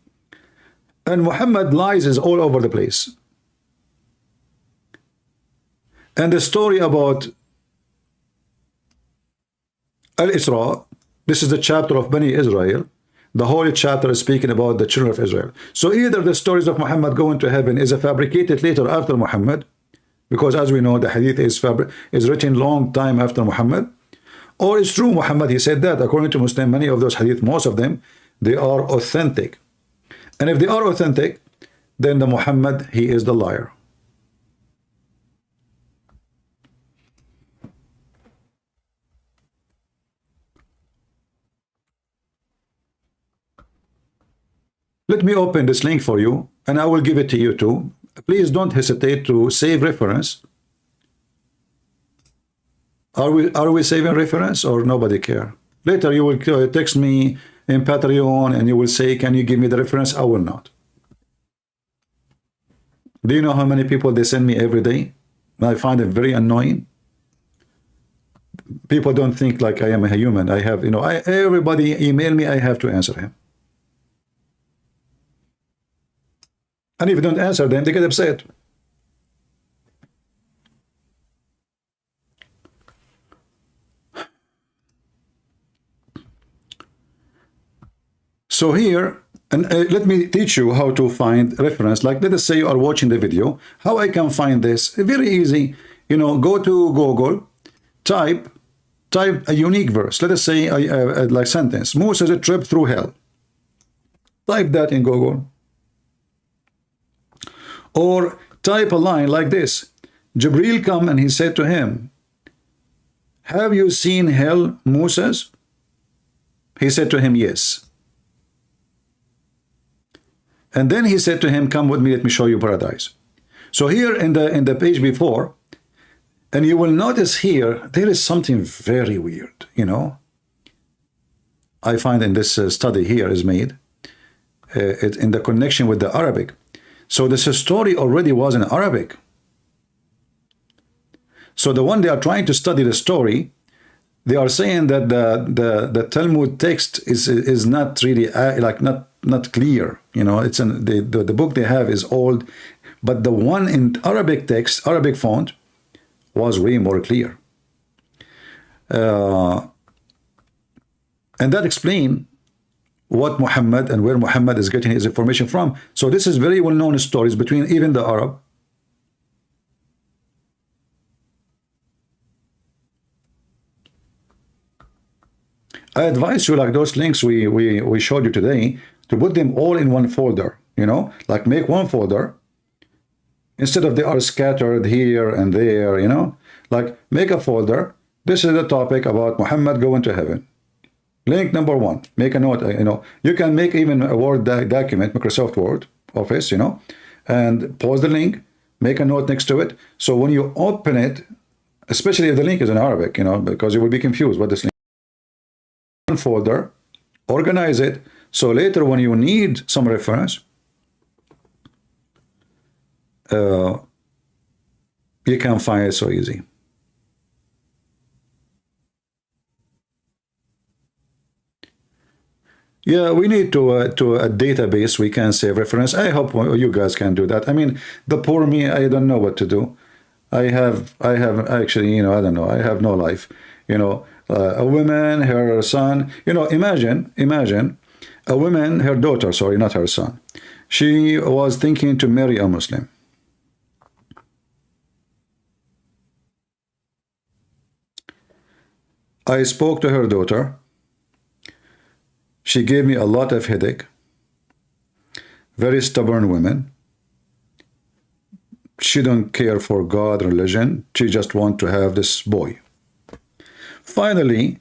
And Muhammad lies is all over the place. And the story about Al-Isra, this is the chapter of Bani Israel. The whole chapter is speaking about the children of Israel. So either the stories of Muhammad going to heaven is fabricated later after Muhammad, because as we know, the hadith is written long time after Muhammad, or it's true Muhammad, he said that. According to Muslim, many of those hadith, most of them, they are authentic. And if they are authentic, then the Muhammad, he is the liar. Let me open this link for you, and I will give it to you too. Please don't hesitate to save reference. Are we saving reference or nobody care? Later you will text me in Patreon and you will say, can you give me the reference? I will not. Do you know how many people they send me every day? I find it very annoying. People don't think like I am a human. I have, everybody email me, I have to answer him. And if you don't answer them, they get upset. So here, and let me teach you how to find reference. Like, let us say you are watching the video. How I can find this? Very easy. Go to Google, type a unique verse. Let us say like sentence. Moses' trip through hell. Type that in Google. Or type a line like this. Jibril come and he said to him, have you seen hell, Moses? He said to him, yes. And then he said to him, come with me, let me show you paradise. So here in the page before, and you will notice here, there is something very weird, I find in this study here is made, in the connection with the Arabic. So this story already was in Arabic. So the one they are trying to study the story, they are saying that the Talmud text is not really not clear. It's the book they have is old, but the one in Arabic text, Arabic font, was way more clear. And that explains what Muhammad and where Muhammad is getting his information from. So this is very well-known stories between even the Arab. I advise you, like those links we showed you today, to put them all in one folder, like make one folder, instead of they are scattered here and there, like make a folder. This is the topic about Muhammad going to heaven. Link number 1, make a note, you can make even a Word document, Microsoft Word, Office, and pause the link, make a note next to it. So when you open it, especially if the link is in Arabic, because you will be confused what this link is. One folder, organize it, so later when you need some reference, you can find it so easy. Yeah, we need to a database we can save reference. I hope you guys can do that. I mean, the poor me, I don't know what to do. I have actually, I don't know. I have no life. A woman, her son. Imagine a woman, her daughter. Sorry, not her son. She was thinking to marry a Muslim. I spoke to her daughter. She gave me a lot of headache. Very stubborn woman. She don't care for God, religion. She just want to have this boy. Finally,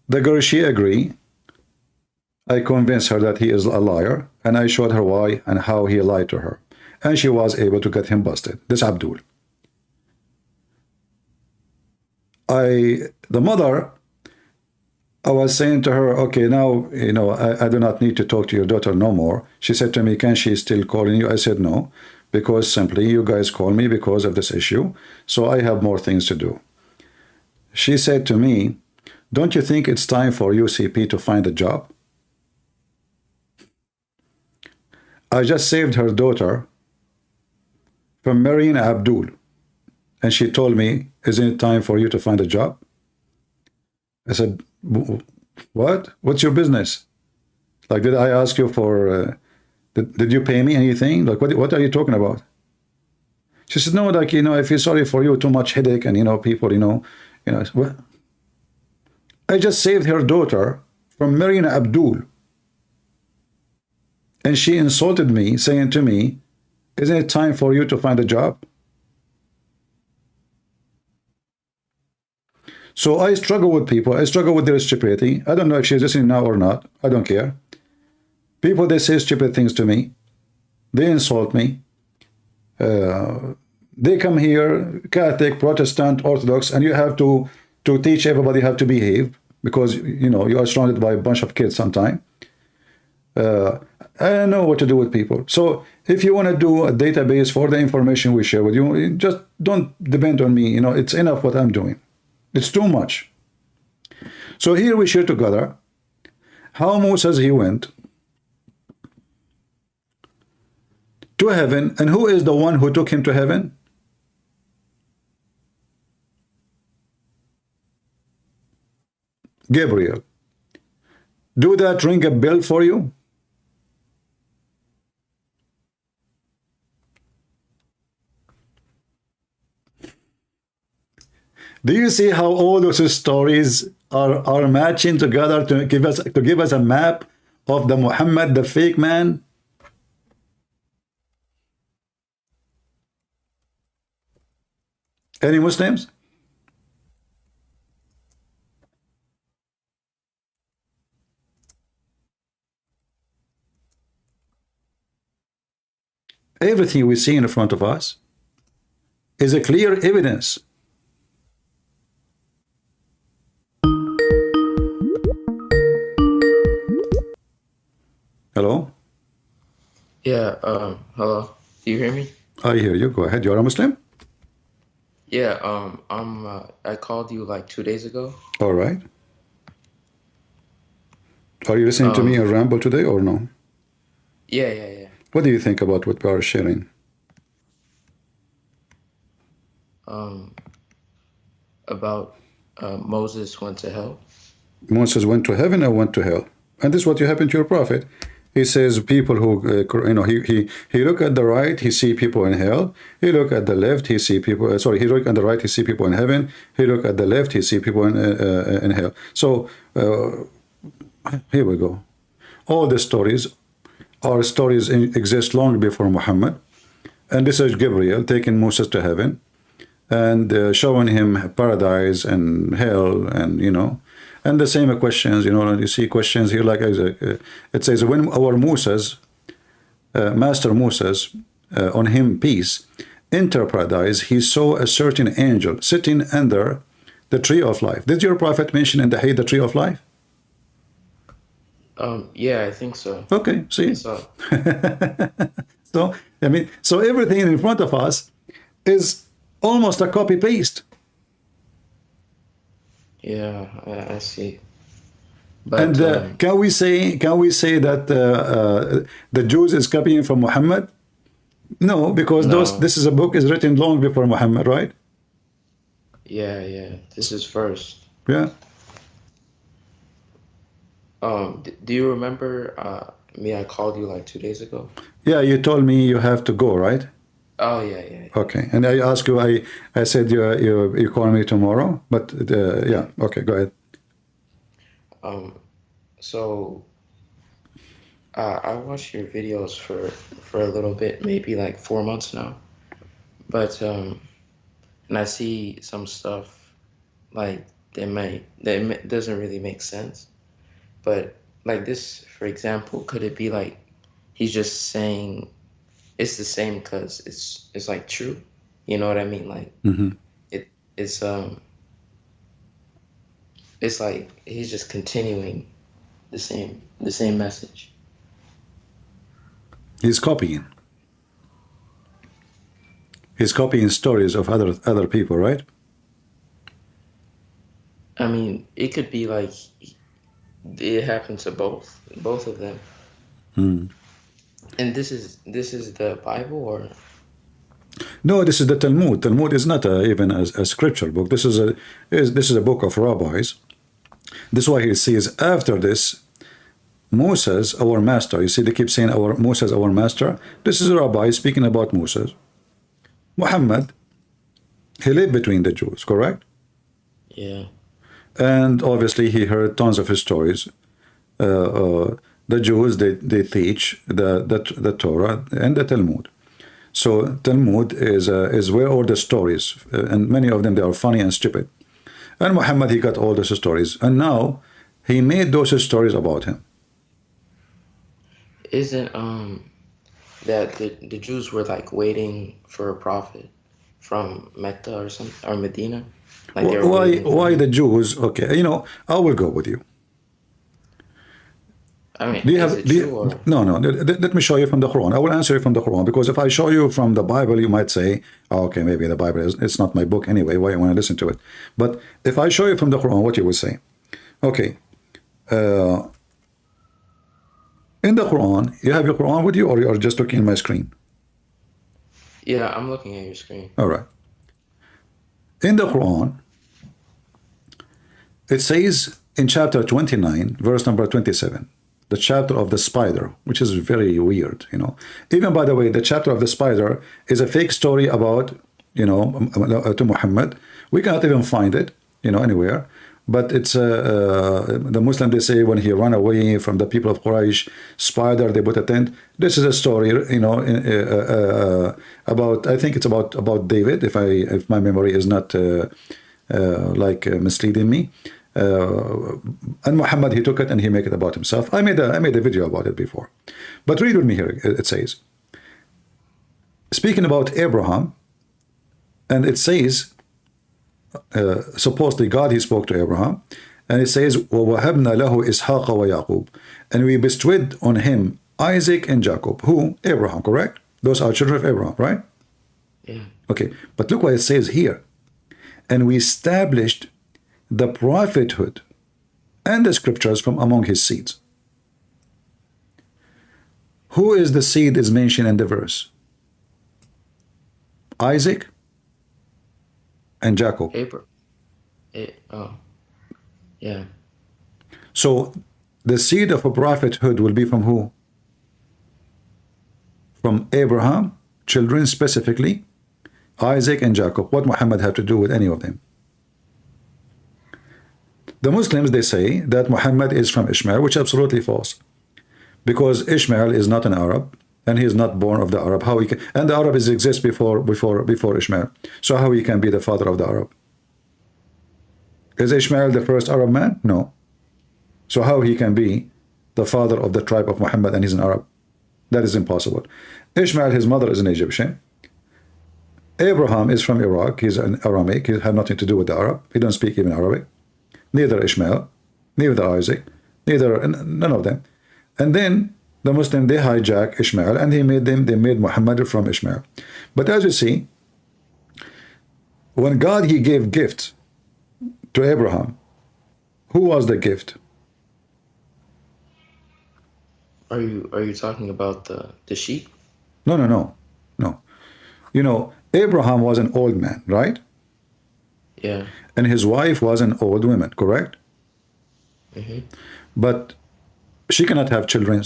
the girl, she agreed. I convinced her that he is a liar, and I showed her why and how he lied to her. And she was able to get him busted. This Abdul. The mother, I was saying to her, okay, now, I do not need to talk to your daughter no more. She said to me, can she still calling you? I said, no, because simply you guys call me because of this issue. So I have more things to do. She said to me, don't you think it's time for UCP to find a job? I just saved her daughter from marrying Abdul. And she told me, isn't it time for you to find a job? I said, what? What's your business? Like, did I ask you for, did you pay me anything? Like, what are you talking about? She said, no, like, I feel sorry for you, too much headache, and, people, what? I just saved her daughter from marrying Abdul. And she insulted me, saying to me, isn't it time for you to find a job? So I struggle with people. I struggle with their stupidity. I don't know if she's listening now or not. I don't care. People, they say stupid things to me. They insult me. They come here, Catholic, Protestant, Orthodox, and you have to teach everybody how to behave because, you are surrounded by a bunch of kids sometimes. I don't know what to do with people. So if you want to do a database for the information we share with you, just don't depend on me. You know, it's enough what I'm doing. It's too much. So here we share together how Moses he went to heaven, and who is the one who took him to heaven? Gabriel. Do that ring a bell for you? Do you see how all those stories are matching together to give us a map of the Muhammad, the fake man? Any Muslims? Everything we see in front of us is a clear evidence. Hello? Yeah, hello. Do you hear me? I hear you. Go ahead. You're a Muslim? Yeah, I called you like 2 days ago. All right. Are you listening to me and ramble today or no? Yeah. What do you think about what we are sharing? About Moses went to hell. Moses went to heaven or went to hell? And this is what you happened to your prophet. He says people who, he look at the right, he see people in hell. He look at the left, he see people, he look at the right, he see people in heaven. He look at the left, he see people in hell. So, here we go. All the stories exist long before Muhammad. And this is Gabriel taking Moses to heaven and showing him paradise and hell and, and the same questions, you see questions here like it says, when our Moses, Master Moses, on him peace, enter paradise, he saw a certain angel sitting under the tree of life. Did your prophet mention in the Hadith the tree of life? Yeah, I think so. Okay, see? So, so everything in front of us is almost a copy paste. Yeah, I see. But, and can we say that the Jews is copying from Muhammad? No, because this is a book is written long before Muhammad, right? Yeah. This is first. Yeah. Do you remember me? I called you like 2 days ago. Yeah, you told me you have to go, right? Oh yeah. Okay, and I asked you. I said you call me tomorrow, but yeah. Okay, go ahead. So I watched your videos for a little bit, maybe like 4 months now, but and I see some stuff like that doesn't really make sense. But like this, for example, could it be like he's just saying it's the same because it's like true? You know what I mean? Like it's like he's just continuing the same message. He's copying. He's copying stories of other people, right? I mean, it could be like it happened to both of them. And this is the Bible, or? No, this is the Talmud. Talmud is not even a scripture book. This is a book of rabbis. This is why he says after this, Moses, our master. You see, they keep saying Moses, our master. This is a rabbi speaking about Moses. Muhammad, he lived between the Jews, correct? Yeah. And obviously he heard tons of his stories. The Jews, they teach the Torah and the Talmud. So Talmud is where all the stories, and many of them, they are funny and stupid. And Muhammad, he got all those stories. And now he made those stories about him. Isn't that the Jews were like waiting for a prophet from Mecca or something, or Medina? Like why the Jews? Okay, I will go with you. I mean, Do you is have? it Do true you, or? no, no. Let me show you from the Quran. I will answer you from the Quran, because if I show you from the Bible, you might say, oh, "Okay, maybe the Bible is. It's not my book anyway. Why I want to listen to it?" But if I show you from the Quran, what you will say? Okay. In the Quran, you have your Quran with you, or you are just looking at my screen? Yeah, I'm looking at your screen. All right. In the Quran, it says in chapter 29, verse number 27, the chapter of the spider, which is very weird, you know. Even, by the way, the chapter of the spider is a fake story about, you know, to Muhammad. We cannot even find it, you know, anywhere. But it's the Muslim, they say, when he ran away from the people of Quraysh, spider, they put a tent. This is a story, you know, about, I think it's about David, if my memory is not misleading me. And Muhammad, he took it and he made it about himself. I made a video about it before. But read with me here. It says, speaking about Abraham, and it says, supposedly God, he spoke to Abraham, and it says, وَوَهَبْنَا لَهُ إِسْحَاقَ وَيَعْقُوبَ, and we bestowed on him Isaac and Jacob. Who? Abraham, correct? Those are children of Abraham, right? Yeah. Okay, but look what it says here. And we established the prophethood and the scriptures from among his seeds. Who is the seed is mentioned in the verse? Isaac and Jacob. Oh, yeah. So the seed of a prophethood will be from who? From Abraham, children specifically, Isaac and Jacob. What Muhammad have to do with any of them? The Muslims, they say that Muhammad is from Ishmael, which is absolutely false. Because Ishmael is not an Arab, and he is not born of the Arab. How he can, and the Arab exists before Ishmael. So how he can be the father of the Arab? Is Ishmael the first Arab man? No. So how he can be the father of the tribe of Muhammad and he's an Arab? That is impossible. Ishmael, his mother is an Egyptian. Abraham is from Iraq. He's an Aramic. He has nothing to do with the Arab. He don't speak even Arabic. Neither Ishmael, neither Isaac, none of them. And then the Muslim, they hijack Ishmael, and they made Muhammad from Ishmael. But as you see, when God, he gave gift to Abraham, who was the gift? Are you talking about the sheep? No. You know, Abraham was an old man, right? Yeah. And his wife was an old woman, correct? Mm-hmm. But she cannot have children.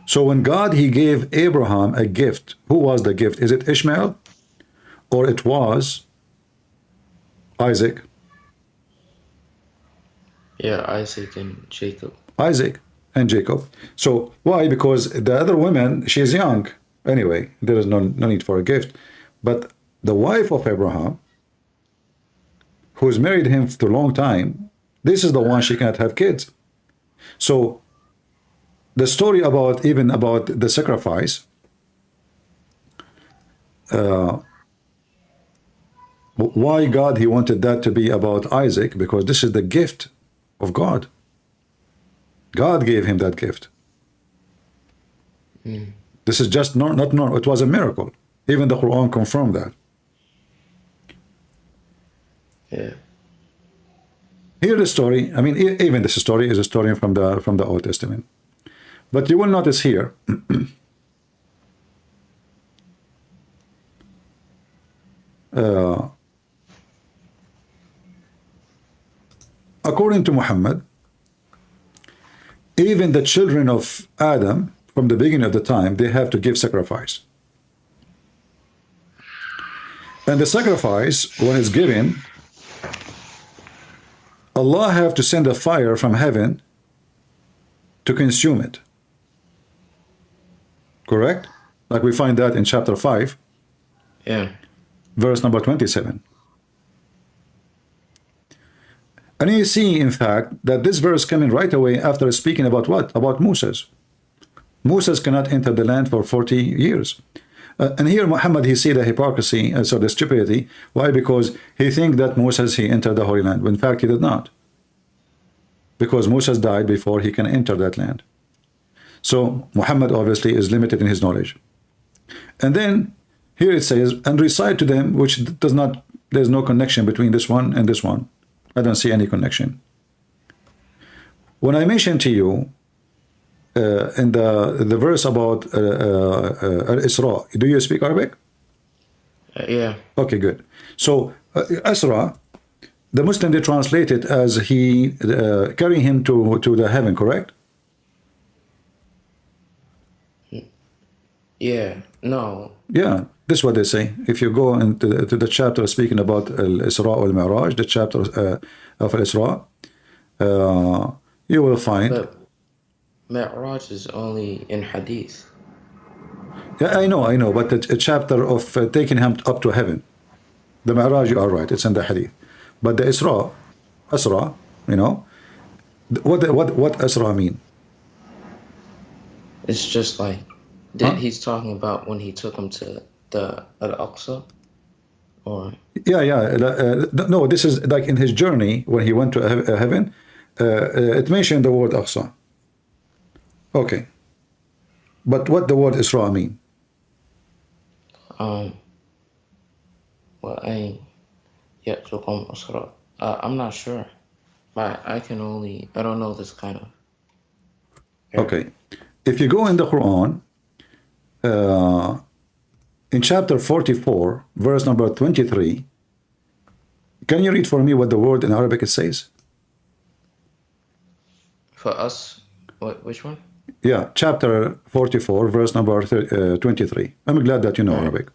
So when God, he gave Abraham a gift, who was the gift? Is it Ishmael? Or it was Isaac? Yeah, Isaac and Jacob. Isaac and Jacob. So why? Because the other woman, she's young. Anyway, there is no need for a gift. But the wife of Abraham, who's married him for a long time, this is the one, she cannot have kids. So the story about the sacrifice, why God, he wanted that to be about Isaac? Because this is the gift of God. God gave him that gift. This is just not normal. It was a miracle. Even the Quran confirmed that. Yeah. Here the story, I mean, even this story is a story from the Old Testament. But you will notice here, according to Muhammad, even the children of Adam, from the beginning of the time, they have to give sacrifice. And the sacrifice, when it's given, Allah have to send a fire from heaven to consume it. Correct? Like we find that in chapter 5. Yeah. Verse number 27. And you see, in fact, that this verse coming right away after speaking about what? About Moses. Moses cannot enter the land for 40 years. And here Muhammad, he see the hypocrisy, so the stupidity. Why? Because he think that Moses, he entered the Holy Land. When in fact, he did not. because Moses died before he can enter that land. So Muhammad obviously is limited in his knowledge. And then here it says, and recite to them, which does not, there's no connection between this one and this one. I don't see any connection. When I mentioned to you in the verse about Al-Isra, do you speak Arabic? Yeah. Okay, good. So Isra, the Muslim, they translate it as he carrying him to the heaven, correct? Yeah. No. Yeah, this is what they say. If you go into the chapter speaking about Al-Isra al-Mi'raj, the chapter of Al-Isra, you will find. But Mi'raj is only in Hadith. Yeah, I know, but the chapter of taking him up to heaven, the Mi'raj, you are right, it's in the Hadith. But the Isra, you know, what Isra mean? It's just like he's talking about when he took him to the Al-Aqsa, or no, this is like in his journey when he went to heaven. It mentioned the word Aqsa. Okay, but what the word Isra mean? Well, I'm not sure. I don't know this kind of. Okay, if you go in the Quran, in chapter 44, verse number 23, can you read for me what the word in Arabic it says? For us, which one? Yeah, chapter 44, verse number 23. I'm glad that you know Arabic.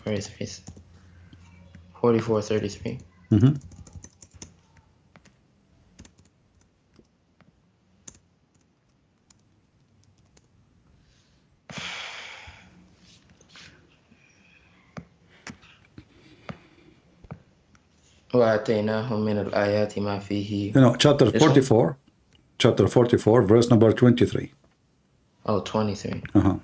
44:33. Mm-hmm. وَآتَيْنَاهُمْ مِنَ الْآيَاتِ مَا فِيهِ. You know, chapter 44, verse number 23. Oh, 23. Uh-huh.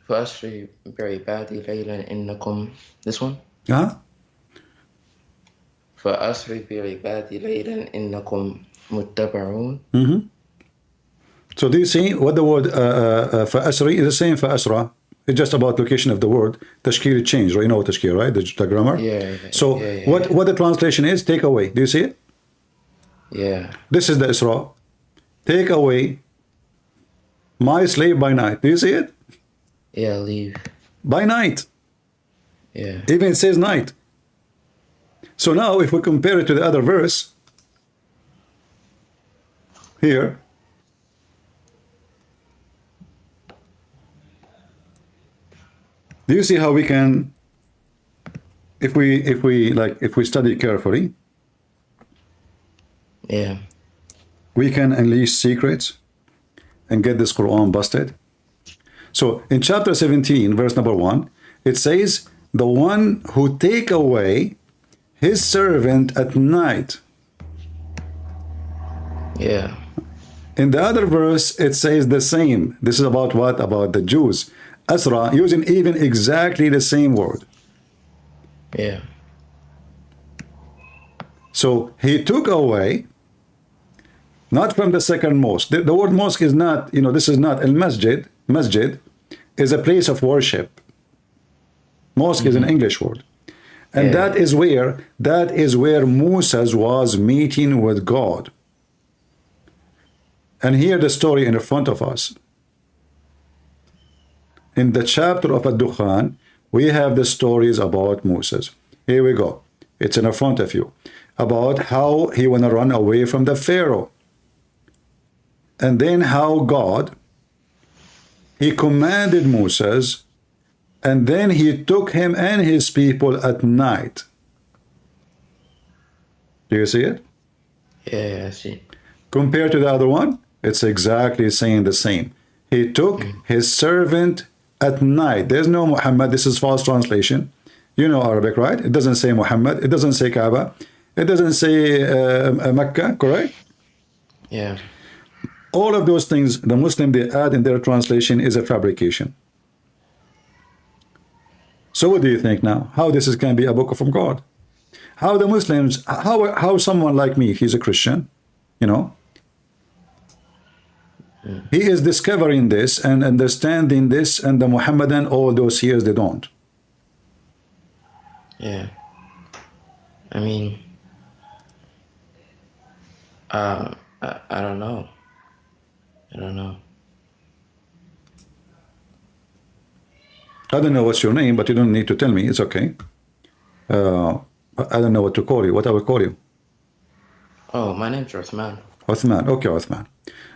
فَأَسْرِ بِعِبَادِي لَيْلًا إِنَّكُمْ. This one? Huh? فَأَسْرِ بِعِبَادِي لَيْلًا إِنَّكُمْ مُتَّبَعُونَ. Mm-hmm. So do you see what the word فَأَسْرِ is the same فَأَسْرَ? It's just about location of the word. Tashkil changed, right? You know Tashkil, right? The grammar. Yeah. So what the translation is? Take away. Do you see it? Yeah. This is the Isra. Take away my slave by night. Do you see it? Yeah, leave. By night. Yeah. Even it says night. So now if we compare it to the other verse here, do you see how we can, if we study carefully, yeah, we can unleash secrets and get this Quran busted? So in chapter 17, verse number 1, it says, the one who take away his servant at night. Yeah. In the other verse, it says the same. This is about what? About the Jews. Asra, using even exactly the same word. Yeah. So he took away, not from the second mosque. The word mosque is not, you know, this is not al-masjid. Masjid is a place of worship. Mosque is an English word. And that is where Moses was meeting with God. And here the story in front of us. In the chapter of Ad-Dukhan, we have the stories about Moses. Here we go. It's in front of you. About how he want to run away from the Pharaoh. And then how God, he commanded Moses, and then he took him and his people at night. Do you see it? Yeah, I see. Compared to the other one, it's exactly saying the same. He took his servant at night. There's no Muhammad. This is false translation. You know Arabic, right? It doesn't say Muhammad. It doesn't say Kaaba. It doesn't say Mecca, correct? Yeah. All of those things the Muslim they add in their translation is a fabrication. So what do you think now? How this is can be a book from God? How the Muslims, how someone like me, he's a Christian, you know, he is discovering this and understanding this, and the Muhammadan all those years they don't. Yeah. I mean, I don't know. I don't know. I don't know what's your name, but you don't need to tell me. It's okay. I don't know what to call you. What I will call you? Oh, my name's Uthman. Uthman. Okay, Uthman.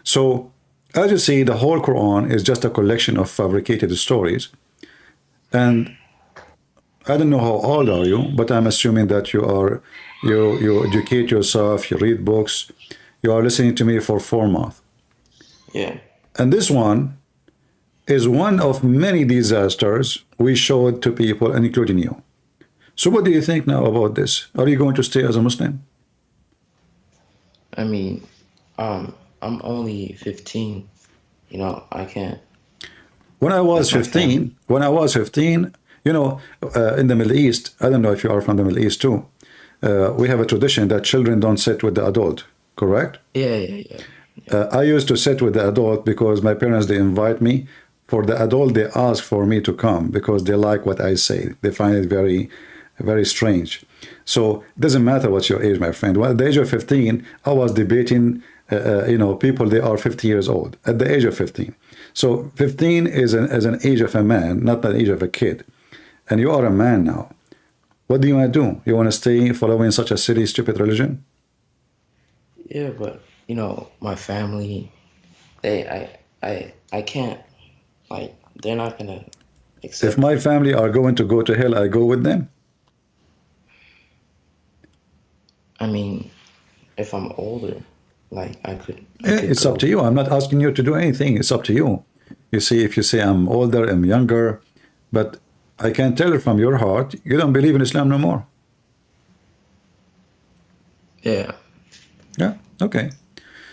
So, as you see, the whole Quran is just a collection of fabricated stories. And I don't know how old are you, but I'm assuming that you educate yourself, you read books, you are listening to me for 4 months. Yeah. And this one is one of many disasters we showed to people, including you. So what do you think now about this? Are you going to stay as a Muslim? I mean, I'm only 15. You know, I can't. When I was 15, you know, in the Middle East, I don't know if you are from the Middle East too, we have a tradition that children don't sit with the adult, correct? Yeah. I used to sit with the adult because my parents, they invite me. For the adult, they ask for me to come because they like what I say. They find it very, very strange. So it doesn't matter what's your age, my friend. Well, at the age of 15, I was debating, you know, people, they are 50 years old at the age of 15. So 15 is an age of a man, not the age of a kid. And you are a man now. What do you want to do? You want to stay following such a silly, stupid religion? Yeah, but you know, my family, I can't, like, they're not gonna accept. If my family are going to go to hell, I go with them. I mean, if I'm older, like I could It's go. up to you. I'm not asking you to do anything. It's up to you. You see, if you say I'm older, I'm younger, but I can tell from your heart, you don't believe in Islam no more. Yeah. Yeah, okay.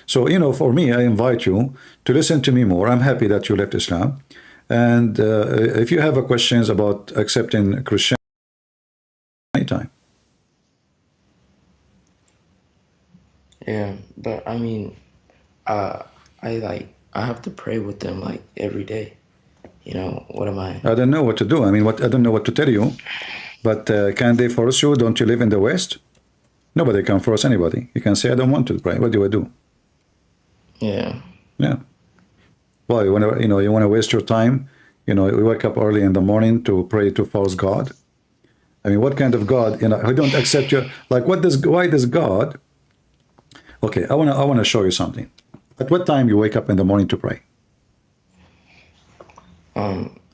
So, you know, for me, I invite you to listen to me more. I'm happy that you left Islam. And if you have questions about accepting Christianity, anytime. Yeah, but I mean, I have to pray with them like every day. You know, what am I? I don't know what to do. I mean, I don't know what to tell you. But can they force you? Don't you live in the West? Nobody can force anybody. You can say, I don't want to pray. What do I do? Yeah. Yeah. Well, you want to waste your time. You know, you wake up early in the morning to pray to false God. I mean, what kind of God? You know, who don't accept you? Like, why does God? Okay, I wanna show you something. At what time you wake up in the morning to pray?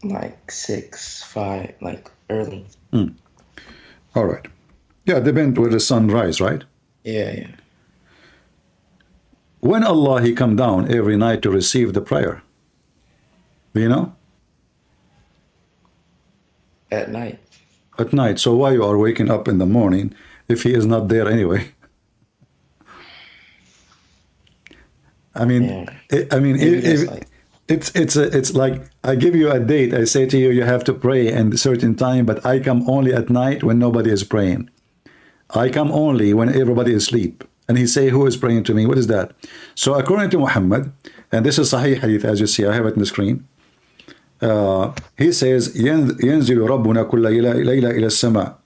Like 6, 5, like early. All right. Yeah, depend where the sun rise, right? Yeah. When Allah he come down every night to receive the prayer, do you know? At night. At night. So why you are waking up in the morning if he is not there anyway? I mean, yeah. it's like I give you a date. I say to you, you have to pray at a certain time, but I come only at night when nobody is praying. I come only when everybody is asleep. And he say, who is praying to me? What is that? So according to Muhammad, and this is Sahih Hadith, as you see, I have it on the screen. He says, ينزل ربنا كل ليلة إلى السماء.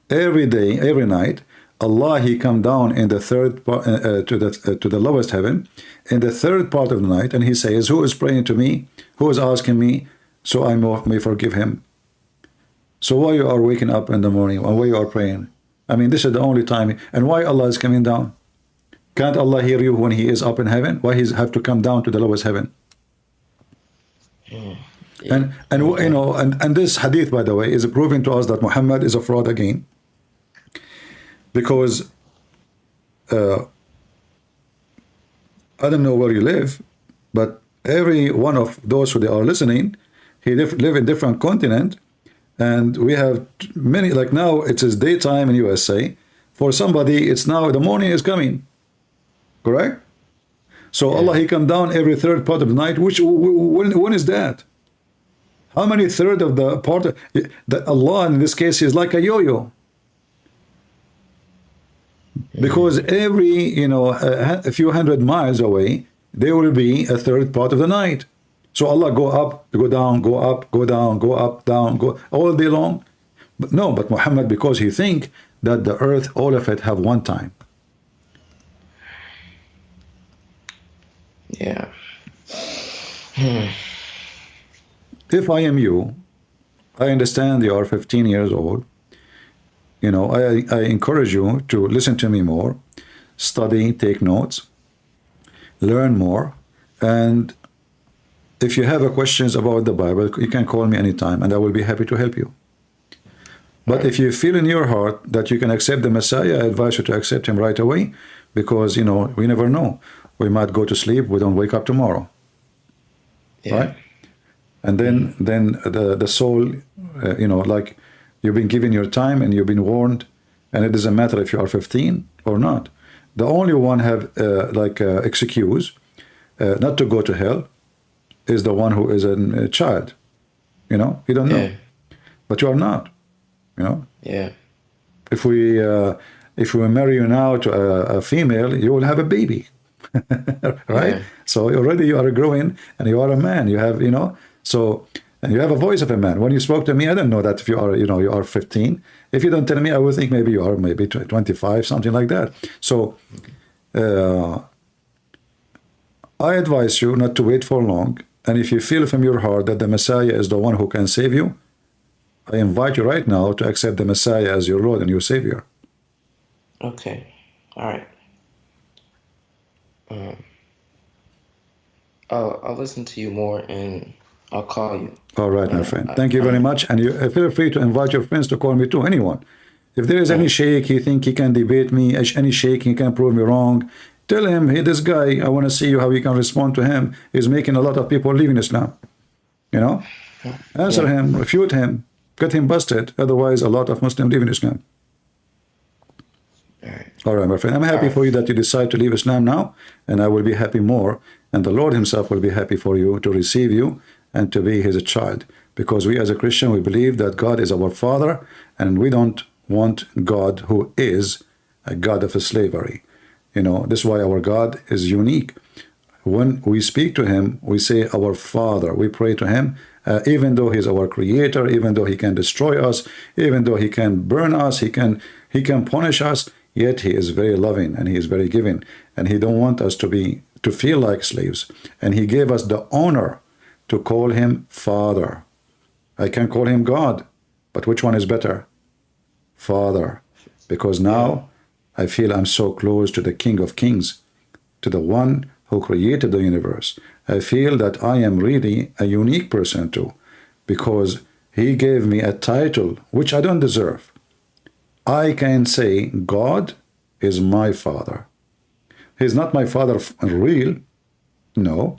Every day, every night, Allah he come down in the third part, to the lowest heaven, in the third part of the night, and he says, who is praying to me? Who is asking me? So I may forgive him. So why you are waking up in the morning? Or why you are praying? I mean, this is the only time. And why Allah is coming down? Can't Allah hear you when he is up in heaven? Why he have to come down to the lowest heaven? And you know, and this hadith, by the way, is proving to us that Muhammad is a fraud again. Because I don't know where you live, but every one of those who they are listening, he live in different continent, and we have many. Like now, it is daytime in USA. For somebody, it's now the morning is coming. Correct? So Allah he come down every third part of the night. When is that? How many third of the part that Allah in this case is like a yo-yo? Because every, you know, a few hundred miles away, there will be a third part of the night. So Allah go up, go down, go up, go down, go up, down, go all day long. But no, but Muhammad, because he think that the earth, all of it have one time. Yeah. If I am you, I understand you are 15 years old. You know, I encourage you to listen to me more, study, take notes, learn more, and if you have questions about the Bible, you can call me anytime, and I will be happy to help you. But if you feel in your heart that you can accept the Messiah, I advise you to accept him right away, because, you know, we never know. We might go to sleep, we don't wake up tomorrow. Yeah. Right? And then the soul, you know, like you've been given your time and you've been warned, and it doesn't matter if you are 15 or not. The only one have excuse not to go to hell is the one who is a child. You know, you don't know, yeah. But you are not. You know. Yeah. If we marry you now to a female, you will have a baby, right? Yeah. So already you are growing, and you are a man. You have, you know. So, and you have a voice of a man. When you spoke to me, I don't know that if you are, you know, you are 15. If you don't tell me, I would think maybe you are maybe 25, something like that. So, I advise you not to wait for long. And if you feel from your heart that the Messiah is the one who can save you, I invite you right now to accept the Messiah as your Lord and your Savior. Okay. All right. I'll listen to you more, and I'll call you. All right, my friend. Thank you very much. And you feel free to invite your friends to call me too, anyone. If there is any sheikh he think he can debate me, any sheikh he can prove me wrong, tell him, hey, this guy, I want to see how you can respond to him. He's making a lot of people leave in Islam. You know? Answer him, refute him, get him busted. Otherwise, a lot of Muslims leave in Islam. All right, my friend. I'm happy for you that you decide to leave Islam now, and I will be happy more. And the Lord himself will be happy for you to receive you and to be his child. Because we as a Christian, we believe that God is our Father, and we don't want God who is a God of slavery. You know, this is why our God is unique. When we speak to him, we say our Father. We pray to him, even though he's our creator, even though he can destroy us, even though he can burn us, he can punish us, yet he is very loving and he is very giving. And he don't want us to feel like slaves. And he gave us the honor to call him Father. I can call him God, but which one is better? Father. Because now I feel I'm so close to the King of Kings, to the one who created the universe. I feel that I am really a unique person too, because he gave me a title which I don't deserve. I can say God is my Father. He's not my Father real, no,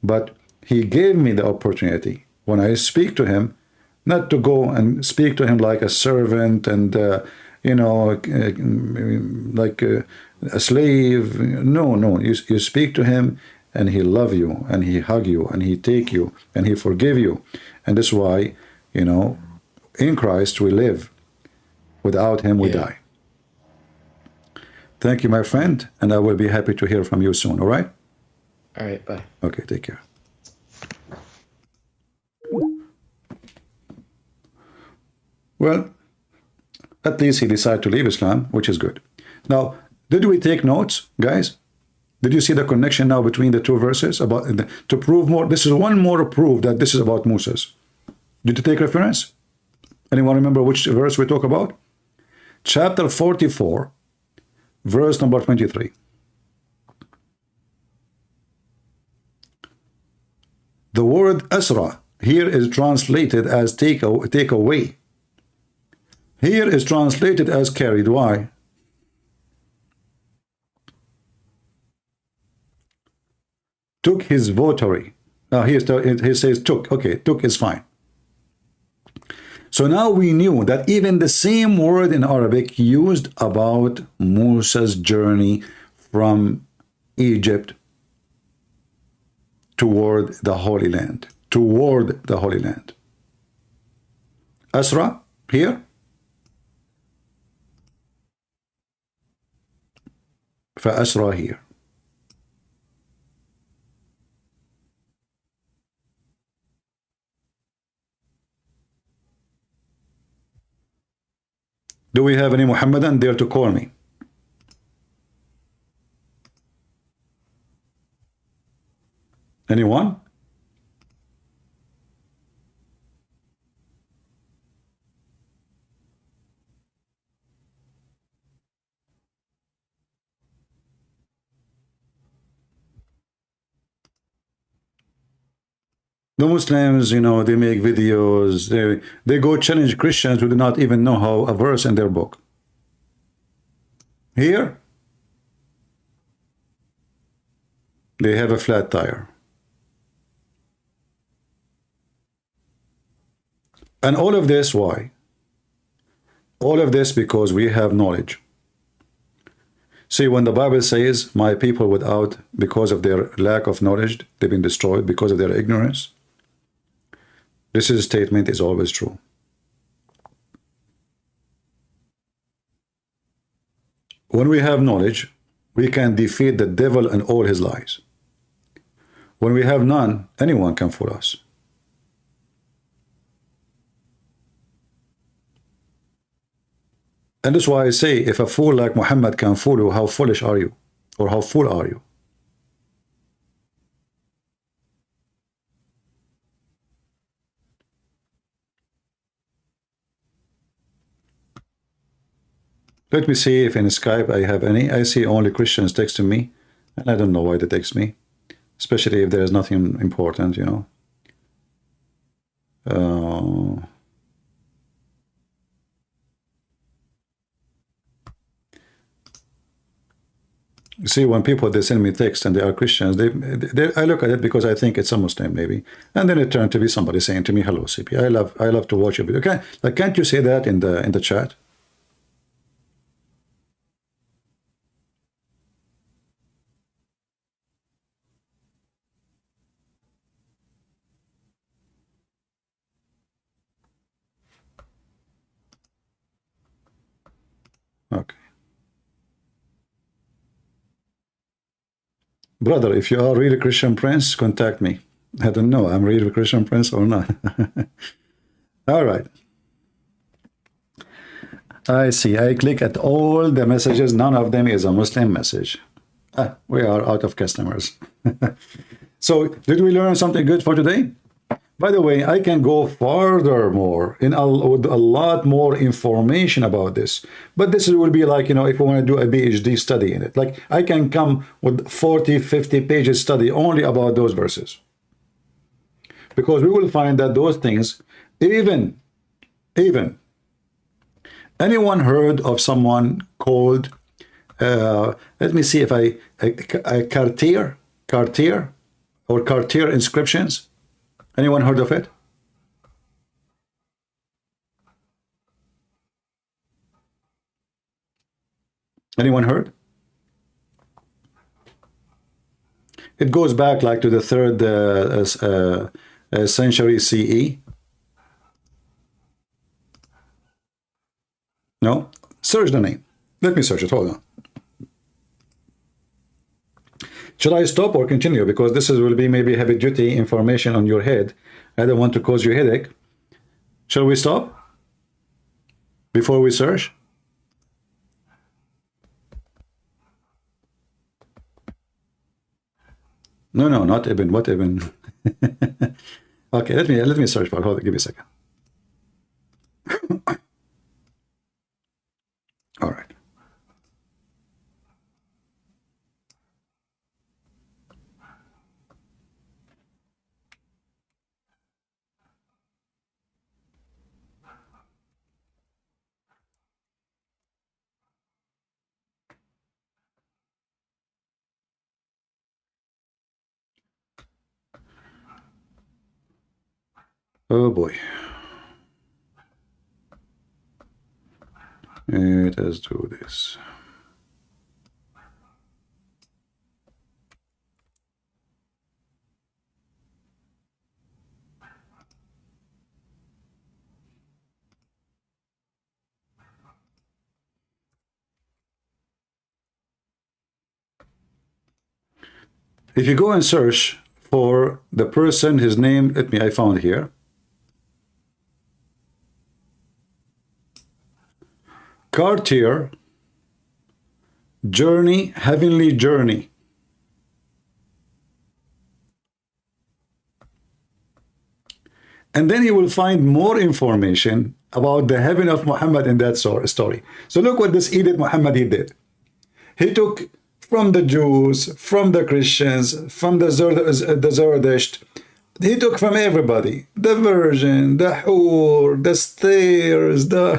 but he gave me the opportunity when I speak to him, not to go and speak to him like a servant and you know, like a slave. No, you speak to him and he love you and he hug you and he take you and he forgive you. And that's why, you know, in Christ we live. Without him we die. Thank you, my friend, and I will be happy to hear from you soon, all right? All right, bye. Okay, take care. Well, at least he decided to leave Islam, which is good. Now, did we take notes, guys? Did you see the connection now between the two verses? To prove more, this is one more proof that this is about Moses. Did you take reference? Anyone remember which verse we talk about? Chapter 44, verse number 23. The word asra here is translated as take away. Here is translated as carried. Why? Took his votary. Now he says took. Okay, took is fine. So now we knew that even the same word in Arabic used about Musa's journey from Egypt toward the Holy Land. Toward the Holy Land. Asra here. فأسرى here. Do we have any Muhammadan there to call me? Anyone? The Muslims, you know, they make videos, they go challenge Christians who do not even know how a verse in their book. Here, they have a flat tire. And all of this, why? All of this because we have knowledge. See, when the Bible says, my people without, because of their lack of knowledge, they've been destroyed because of their ignorance, this statement is always true. When we have knowledge, we can defeat the devil and all his lies. When we have none, anyone can fool us. And that's why I say, if a fool like Muhammad can fool you, how foolish are you? Or how fool are you? Let me see if in Skype I have any. I see only Christians texting me, and I don't know why they text me, especially if there is nothing important, you know. You see, when people, they send me text and they are Christians, I look at it because I think it's a Muslim maybe, and then it turned to be somebody saying to me, "Hello, CP, I love to watch your video." Okay, like, can't you say that in the chat? Okay. Brother, if you are really Christian Prince, contact me. I don't know, I'm really Christian Prince or not. All right. I see. I click at all the messages. None of them is a Muslim message. We are out of customers. So, did we learn something good for today? By the way, I can go furthermore with a lot more information about this. But this will be like, you know, if we want to do a PhD study in it. Like, I can come with 40, 50 pages study only about those verses. Because we will find that those things, even, anyone heard of someone called, let me see if Cartier or Cartier inscriptions? Anyone heard of it? Anyone heard? It goes back like to the 3rd century CE. No? Search the name. Let me search it. Hold on. Should I stop or continue? Because this will be maybe heavy-duty information on your head. I don't want to cause you headache. Shall we stop before we search? No, not Ibn. What Ibn? Okay, let me search for it. Hold on, give me a second. All right. Oh boy. Let's do this. if you go and search for the person, his name, I found here. Cartier Journey, Heavenly Journey. And then you will find more information about the heaven of Muhammad in that story. So look what this Edith Muhammad he did. He took from the Jews, from the Christians, from the Zerdusht. He took from everybody. The Virgin, the Hur, the stairs, the...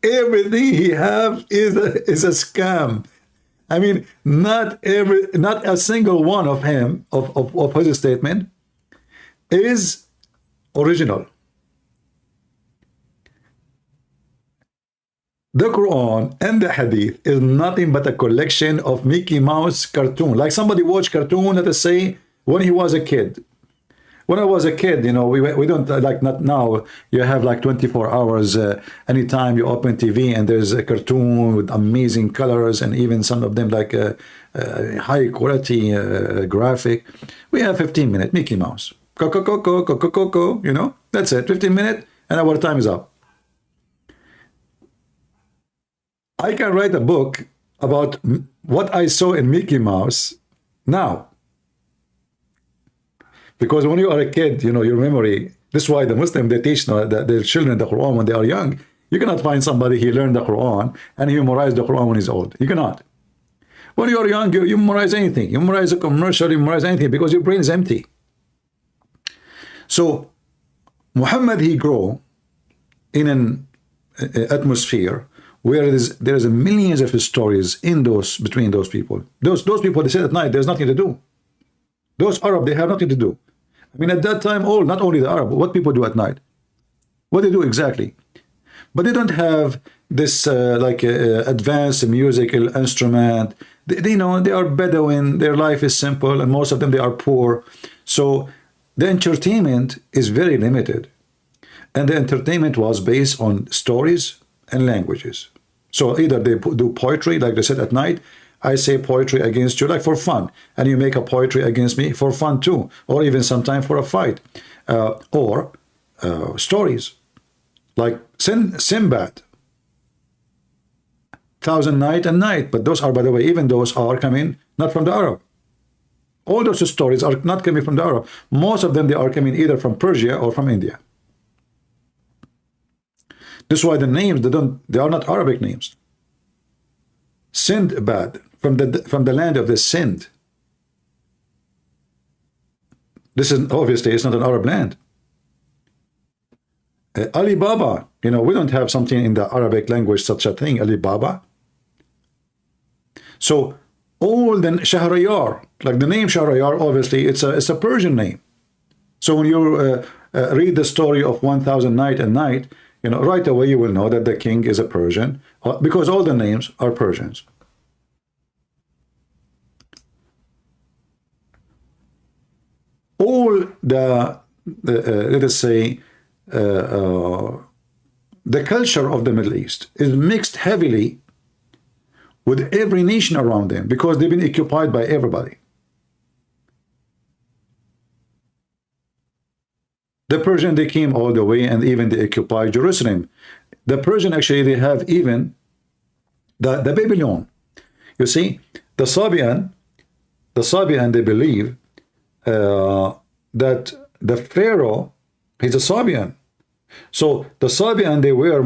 Everything he have is a scam. I mean, not a single one of him, of his statement, is original. The Quran and the Hadith is nothing but a collection of Mickey Mouse cartoon. Like somebody watched cartoon, let us say, when he was a kid. When I was a kid, you know, we don't, like, not now, you have like 24 hours, anytime you open TV and there's a cartoon with amazing colors and even some of them like a high quality graphic. We have 15-minute Mickey Mouse. You know, that's it, 15 minutes, and our time is up. I can write a book about what I saw in Mickey Mouse now. Because when you are a kid, you know, your memory, this is why the Muslim, they teach their children the Quran when they are young. You cannot find somebody he learned the Quran and he memorized the Quran when he's old. You cannot. When you are young, you memorize anything. You memorize a commercial, you memorize anything because your brain is empty. So Muhammad, he grew in an atmosphere where there is millions of stories in between those people. Those people, they said at night, there's nothing to do. Those Arab, they have nothing to do. I mean, at that time, not only the Arab, what people do at night. What they do exactly. But they don't have this advanced musical instrument. They know they are Bedouin, their life is simple, and most of them, they are poor. So the entertainment is very limited. And the entertainment was based on stories and languages. So either they do poetry, like they said at night, I say poetry against you, like for fun, and you make a poetry against me for fun too, or even sometimes for a fight, or stories, like Sinbad, Thousand Night and Night, but those are, by the way, even those are coming not from the Arab. All those stories are not coming from the Arab. Most of them, they are coming either from Persia or from India. This is why the names, they are not Arabic names. Sindbad, from the land of the Sind. This is obviously, it's not an Arab land. Alibaba, you know, we don't have something in the Arabic language, such a thing, Alibaba. So all the Shahriyar, like the name Shahriyar, obviously it's a Persian name. So when you read the story of 1000 Night and Night, you know, right away you will know that the king is a Persian, because all the names are Persians. All the let us say, the culture of the Middle East is mixed heavily with every nation around them because they've been occupied by everybody. The Persian, they came all the way and even they occupied Jerusalem. The Persian, actually, they have even the Babylon. You see, the Sabian, they believe that the Pharaoh, he's a Sabian. So the Sabian, they were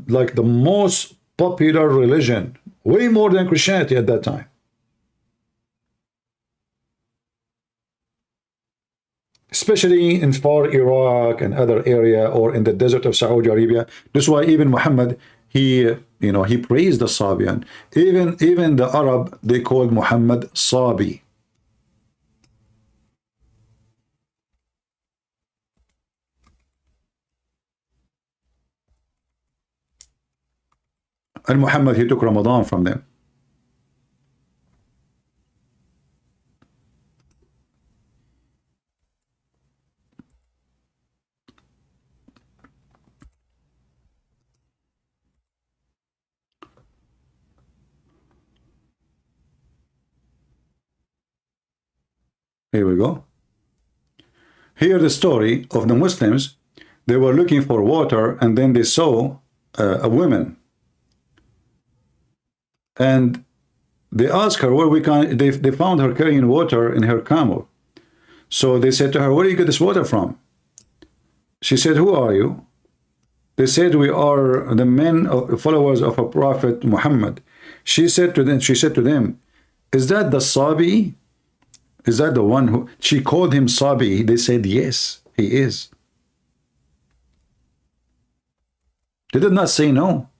like the most popular religion, way more than Christianity at that time. Especially in far Iraq and other area, or in the desert of Saudi Arabia. This is why even Muhammad, he praised the Sabian. Even the Arab, they called Muhammad Sabi. And Muhammad, he took Ramadan from them. Here we go. Here the story of the Muslims. They were looking for water, and then they saw a woman, and they asked her where we can. They found her carrying water in her camel. So they said to her, where do you get this water from? She said, who are you? They said, we are the men followers of a prophet Muhammad. She said to them, is that the Sabi? Is that the one who she called him Sabi? They said, yes, he is. They did not say no.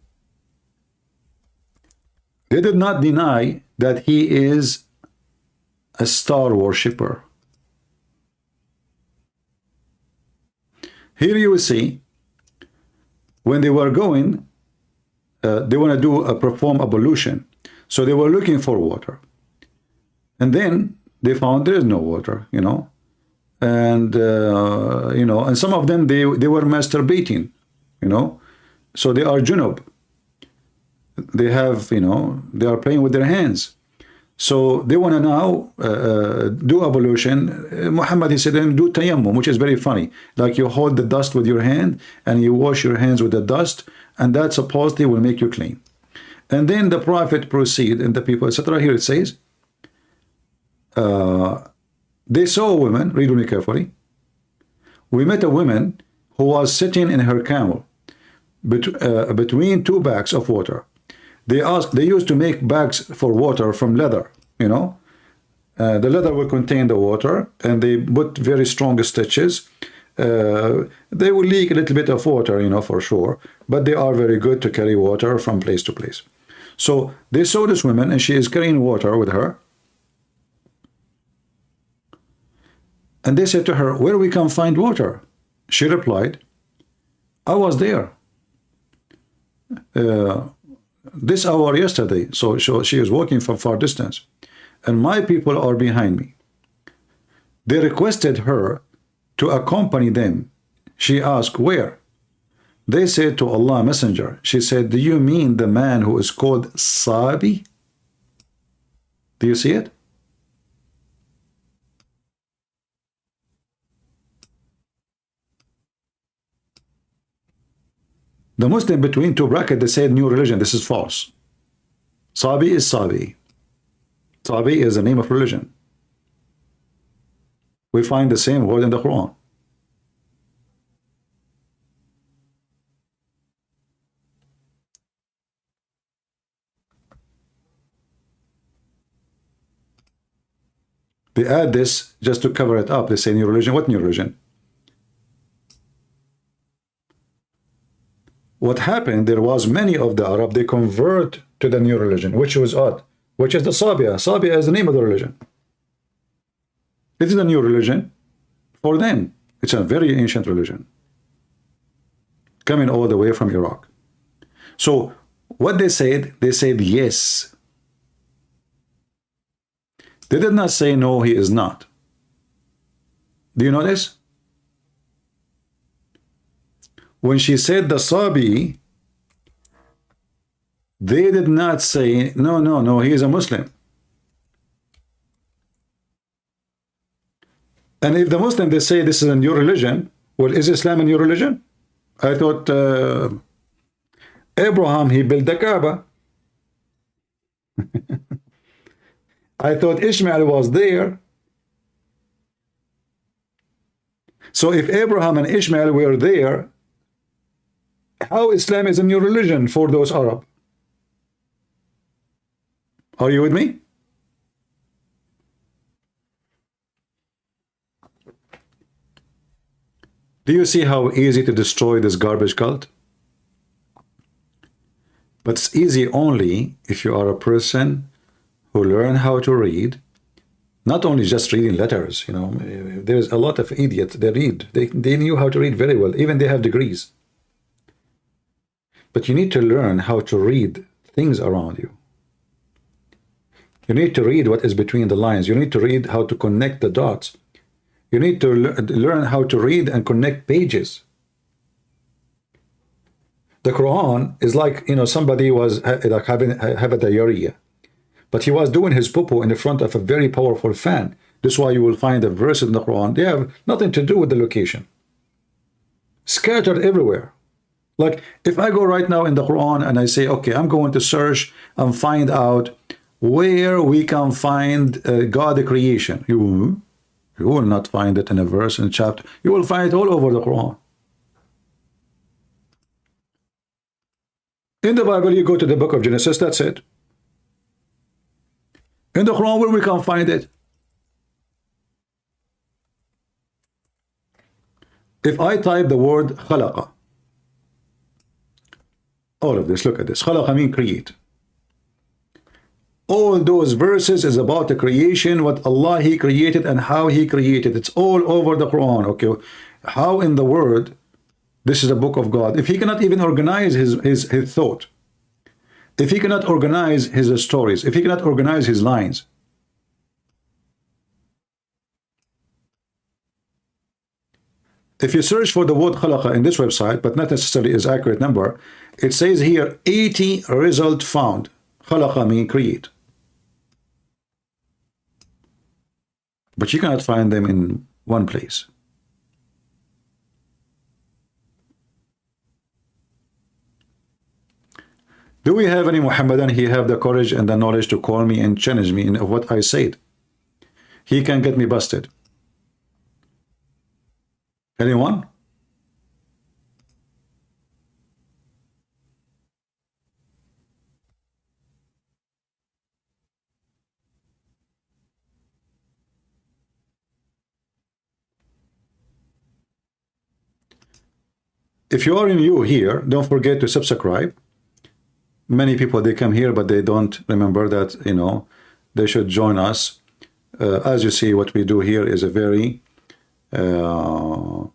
They did not deny that he is a star worshipper. Here you will see, when they were going, they want to perform ablution. So they were looking for water. And then they found there is no water, you know. And, you know, and some of them, they were masturbating, you know. So they are junub. They have, you know, they are playing with their hands. So they want to now do ablution. Muhammad, he said, do tayammum, which is very funny. Like you hold the dust with your hand and you wash your hands with the dust, and that supposedly will make you clean. And then the Prophet proceed, and the people, etc. Here it says, they saw a woman, read with me carefully. We met a woman who was sitting in her camel between two bags of water. They used to make bags for water from leather, you know. The leather will contain the water, and they put very strong stitches. They will leak a little bit of water, you know, for sure, but they are very good to carry water from place to place. So they saw this woman, and she is carrying water with her. And they said to her, where we can find water? She replied, I was there this hour yesterday. So she is walking from far distance, and my people are behind me. They requested her to accompany them. She asked, where? They said, to Allah Messenger. She said, do you mean the man who is called Sabi? Do you see it? The Muslim between two brackets, they said new religion. This is false. Sabi is Sabi. Sabi is the name of religion. We find the same word in the Quran. They add this just to cover it up. They say new religion. What new religion? What happened, there was many of the Arab, they convert to the new religion, which was odd, which is the Sabia. Sabia is the name of the religion. It is a new religion for them. It's a very ancient religion, coming all the way from Iraq. So what they said yes. They did not say no, he is not. Do you know this? When she said the Sabi, they did not say, no, he is a Muslim. And if the Muslim, they say this is a new religion, well, is Islam a new religion? I thought Abraham, he built the Kaaba. I thought Ishmael was there. So if Abraham and Ishmael were there, how Islam is a new religion for those Arab? Are you with me? Do you see how easy to destroy this garbage cult? But it's easy only if you are a person who learn how to read, not only just reading letters, you know. There's a lot of idiots, they read. They knew how to read very well, even they have degrees. But you need to learn how to read things around you. You need to read what is between the lines. You need to read how to connect the dots. You need to learn how to read and connect pages. The Quran is like, you know, somebody was like have a diarrhea, but he was doing his poo-poo in the front of a very powerful fan. This is why you will find the verses in the Quran. They have nothing to do with the location. Scattered everywhere. Like if I go right now in the Quran and I say, okay, I'm going to search and find out where we can find God the creation. You will not find it in a verse, in a chapter. You will find it all over the Quran. In the Bible, you go to the book of Genesis, that's it. In the Quran, where we can find it? If I type the word khalaqa, all of this, look at this. Khalaqa means create. All those verses is about the creation, what Allah He created and how He created. It's all over the Quran. Okay, how in the world this is a book of God? If He cannot even organize his thought, if He cannot organize His stories, if He cannot organize His lines, if you search for the word khalaqa in this website, but not necessarily is accurate number, it says here 80 result found. Khalaqa means create. But you cannot find them in one place. Do we have any Muhammadan? He have the courage and the knowledge to call me and challenge me in what I said. He can get me busted. Anyone? If you are new here, don't forget to subscribe. Many people, they come here, but they don't remember that, you know, they should join us. As you see, what we do here is a very, very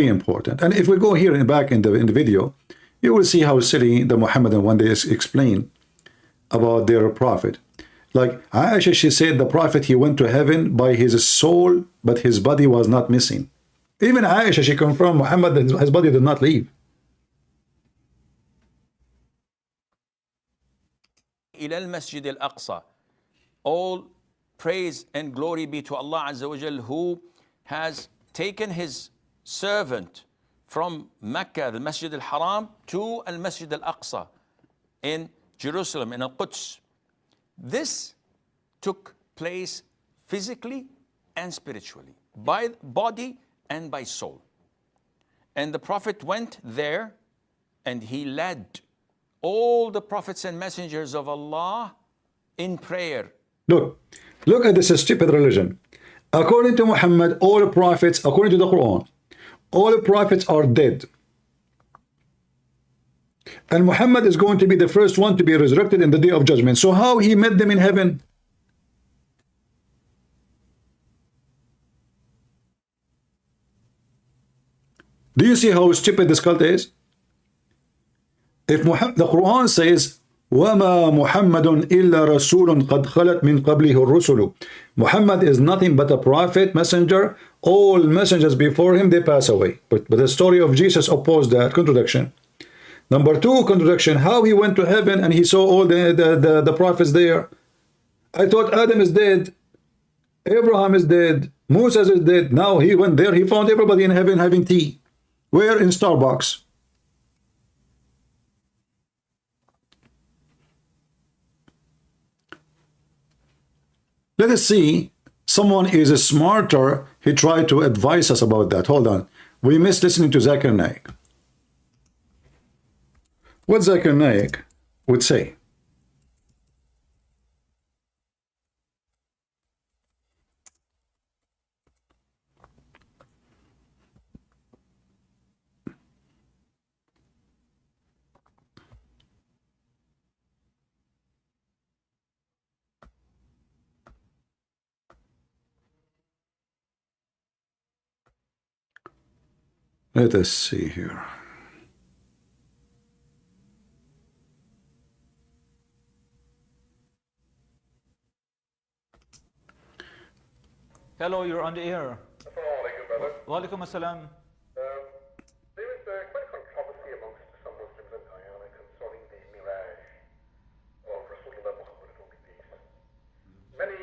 important. And if we go here and back in the video, you will see how silly the Muhammadan when they explain about their prophet. Like Aisha, she said the prophet, he went to heaven by his soul, but his body was not missing. Even Aisha, she confirmed Muhammad that his body did not leave. إلى المسجد الأقصى. All praise and glory be to Allah Azza wa Jal, who has taken his servant from Mecca, the Masjid al-Haram, to al-Masjid al-Aqsa in Jerusalem, in Al-Quds. This took place physically and spiritually, by body and by soul. And the Prophet went there and he led all the prophets and messengers of Allah in prayer. Look at this stupid religion. According to Muhammad, all prophets, according to the Quran, all prophets are dead. And Muhammad is going to be the first one to be resurrected in the day of judgment. So how he met them in heaven? Do you see how stupid this cult is? If the Quran says, وَمَا مُحَمَّدٌ إِلَّا رَسُولٌ قَدْ خَلَتْ مِنْ قَبْلِهِ الرُّسُلُ. Muhammad is nothing but a prophet, messenger. All messengers before him, they pass away. But the story of Jesus opposed that contradiction. Number two contradiction, how he went to heaven and he saw all the prophets there. I thought Adam is dead, Abraham is dead, Moses is dead. Now he went there, he found everybody in heaven having tea. Where? In Starbucks. Let us see, someone is smarter, he tried to advise us about that. Hold on, we missed listening to Zakir Naik. What Zakir Naik would say. Let us see here. Hello, you're on the air. Wa alaikum assalam. There is quite a controversy amongst some Muslims in Guyana concerning the mirage of Rasulullah Muhammad. Many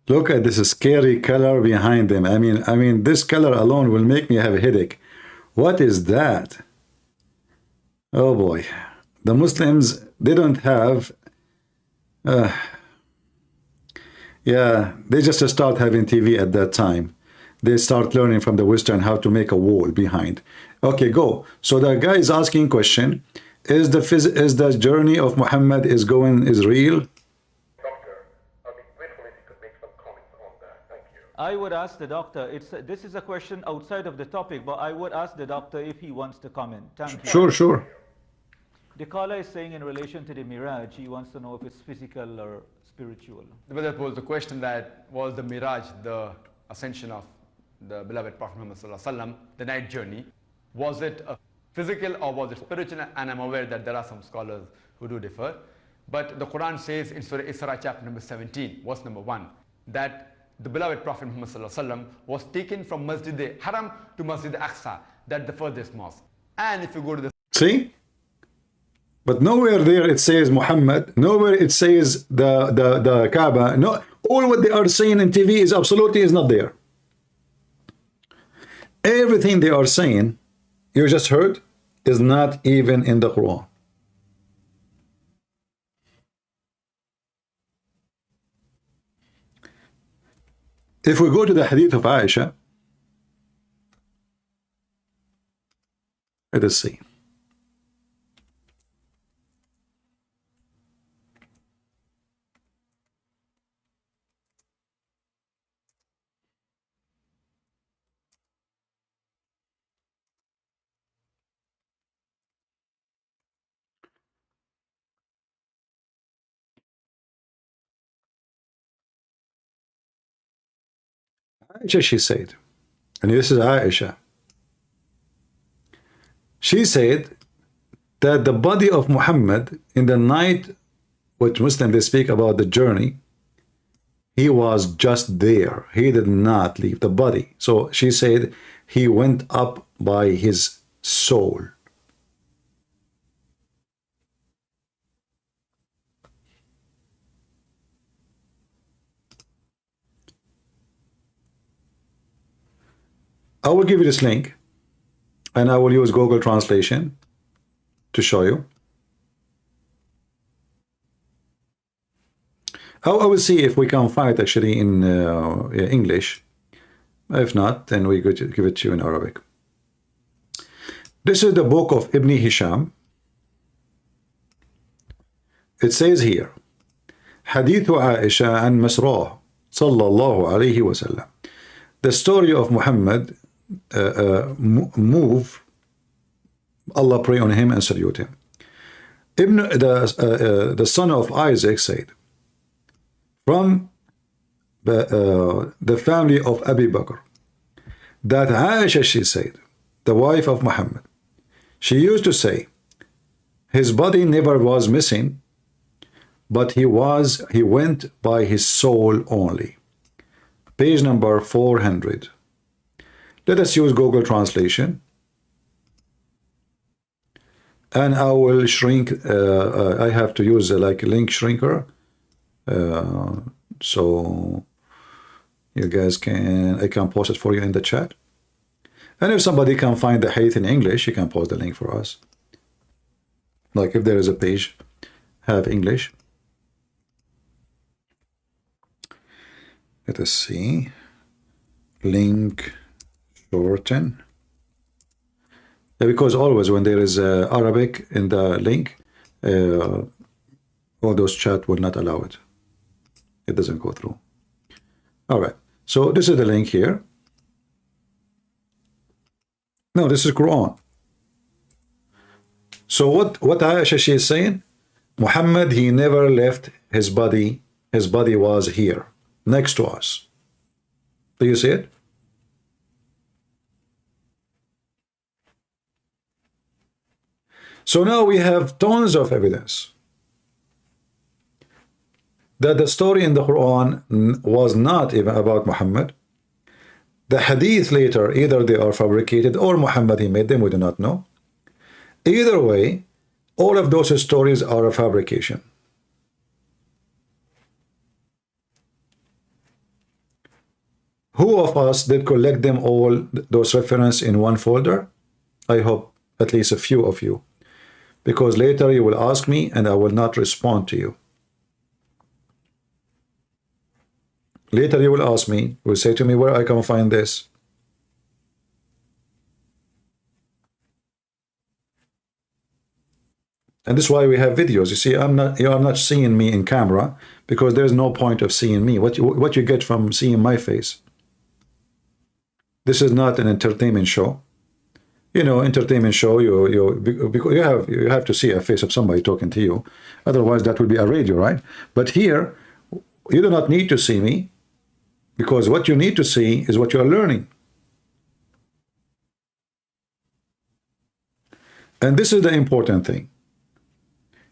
Look at this scary color behind them. I mean, this color alone will make me have a headache. What is that? Oh boy. The Muslims, they don't have... yeah, they just start having TV at that time. They start learning from the Western how to make a wall behind. Okay, go. So the guy is asking question, is the journey of Muhammad is real? I would ask the doctor, this is a question outside of the topic, but I would ask the doctor if he wants to comment. Thank you. Sure. The caller is saying in relation to the Miraj, he wants to know if it's physical or spiritual. The brother posed the question that was the Miraj, the ascension of the beloved Prophet Muhammad Sallallahu Alaihi Wasallam, the night journey, was it a physical or was it spiritual? And I'm aware that there are some scholars who do differ. But the Quran says in Surah Isra chapter number 17, verse number 1, that the beloved Prophet Muhammad Sallallahu Alaihi Wasallam was taken from Masjid al-Haram to Masjid al-Aqsa, that the furthest mosque. And if you go to the... See? But nowhere there it says Muhammad, nowhere it says the Kaaba. No, all what they are saying in TV is absolutely is not there. Everything they are saying, you just heard, is not even in the Quran. If we go to the hadith of Aisha, let us see. Aisha, she said, and this is Aisha, she said that the body of Muhammad in the night, which Muslims they speak about the journey, he was just there. He did not leave the body. So she said he went up by his soul. I will give you this link and I will use Google Translation to show you. I will see if we can find it actually in English. If not, then we could give it to you in Arabic. This is the book of Ibn Hisham. It says here, Hadith Aisha and Masrah sallallahu alayhi wa sallam. The story of Muhammad move, Allah pray on him and salute him. The son of Isaac said, from the family of Abi Bakr, that Aisha, she said, the wife of Muhammad, she used to say, his body never was missing, but he went by his soul only. Page number 400. Let us use Google Translation. And I will shrink, I have to use like a link shrinker. So you guys I can post it for you in the chat. And if somebody can find the hadith in English, you can post the link for us. Like if there is a page, have English. Let us see. Link shorten. Yeah, because always when there is Arabic in the link, all those chat will not allow it. It doesn't go through. All right. So this is the link here. No, this is Quran. So what Aisha, she is saying, Muhammad, he never left his body. His body was here, next to us. Do you see it? So now we have tons of evidence that the story in the Quran was not even about Muhammad. The hadith later, either they are fabricated or Muhammad, he made them, we do not know. Either way, all of those stories are a fabrication. Who of us did collect them all, those references in one folder? I hope at least a few of you. Because later you will ask me and I will not respond to you. Later you will ask me, you will say to me where I can find this. And this is why we have videos. You see, you are not seeing me in camera because there's no point of seeing me. What you get from seeing my face. This is not an entertainment show. You know, entertainment show, because you have to see a face of somebody talking to you. Otherwise, that would be a radio, right? But here, you do not need to see me because what you need to see is what you are learning. And this is the important thing.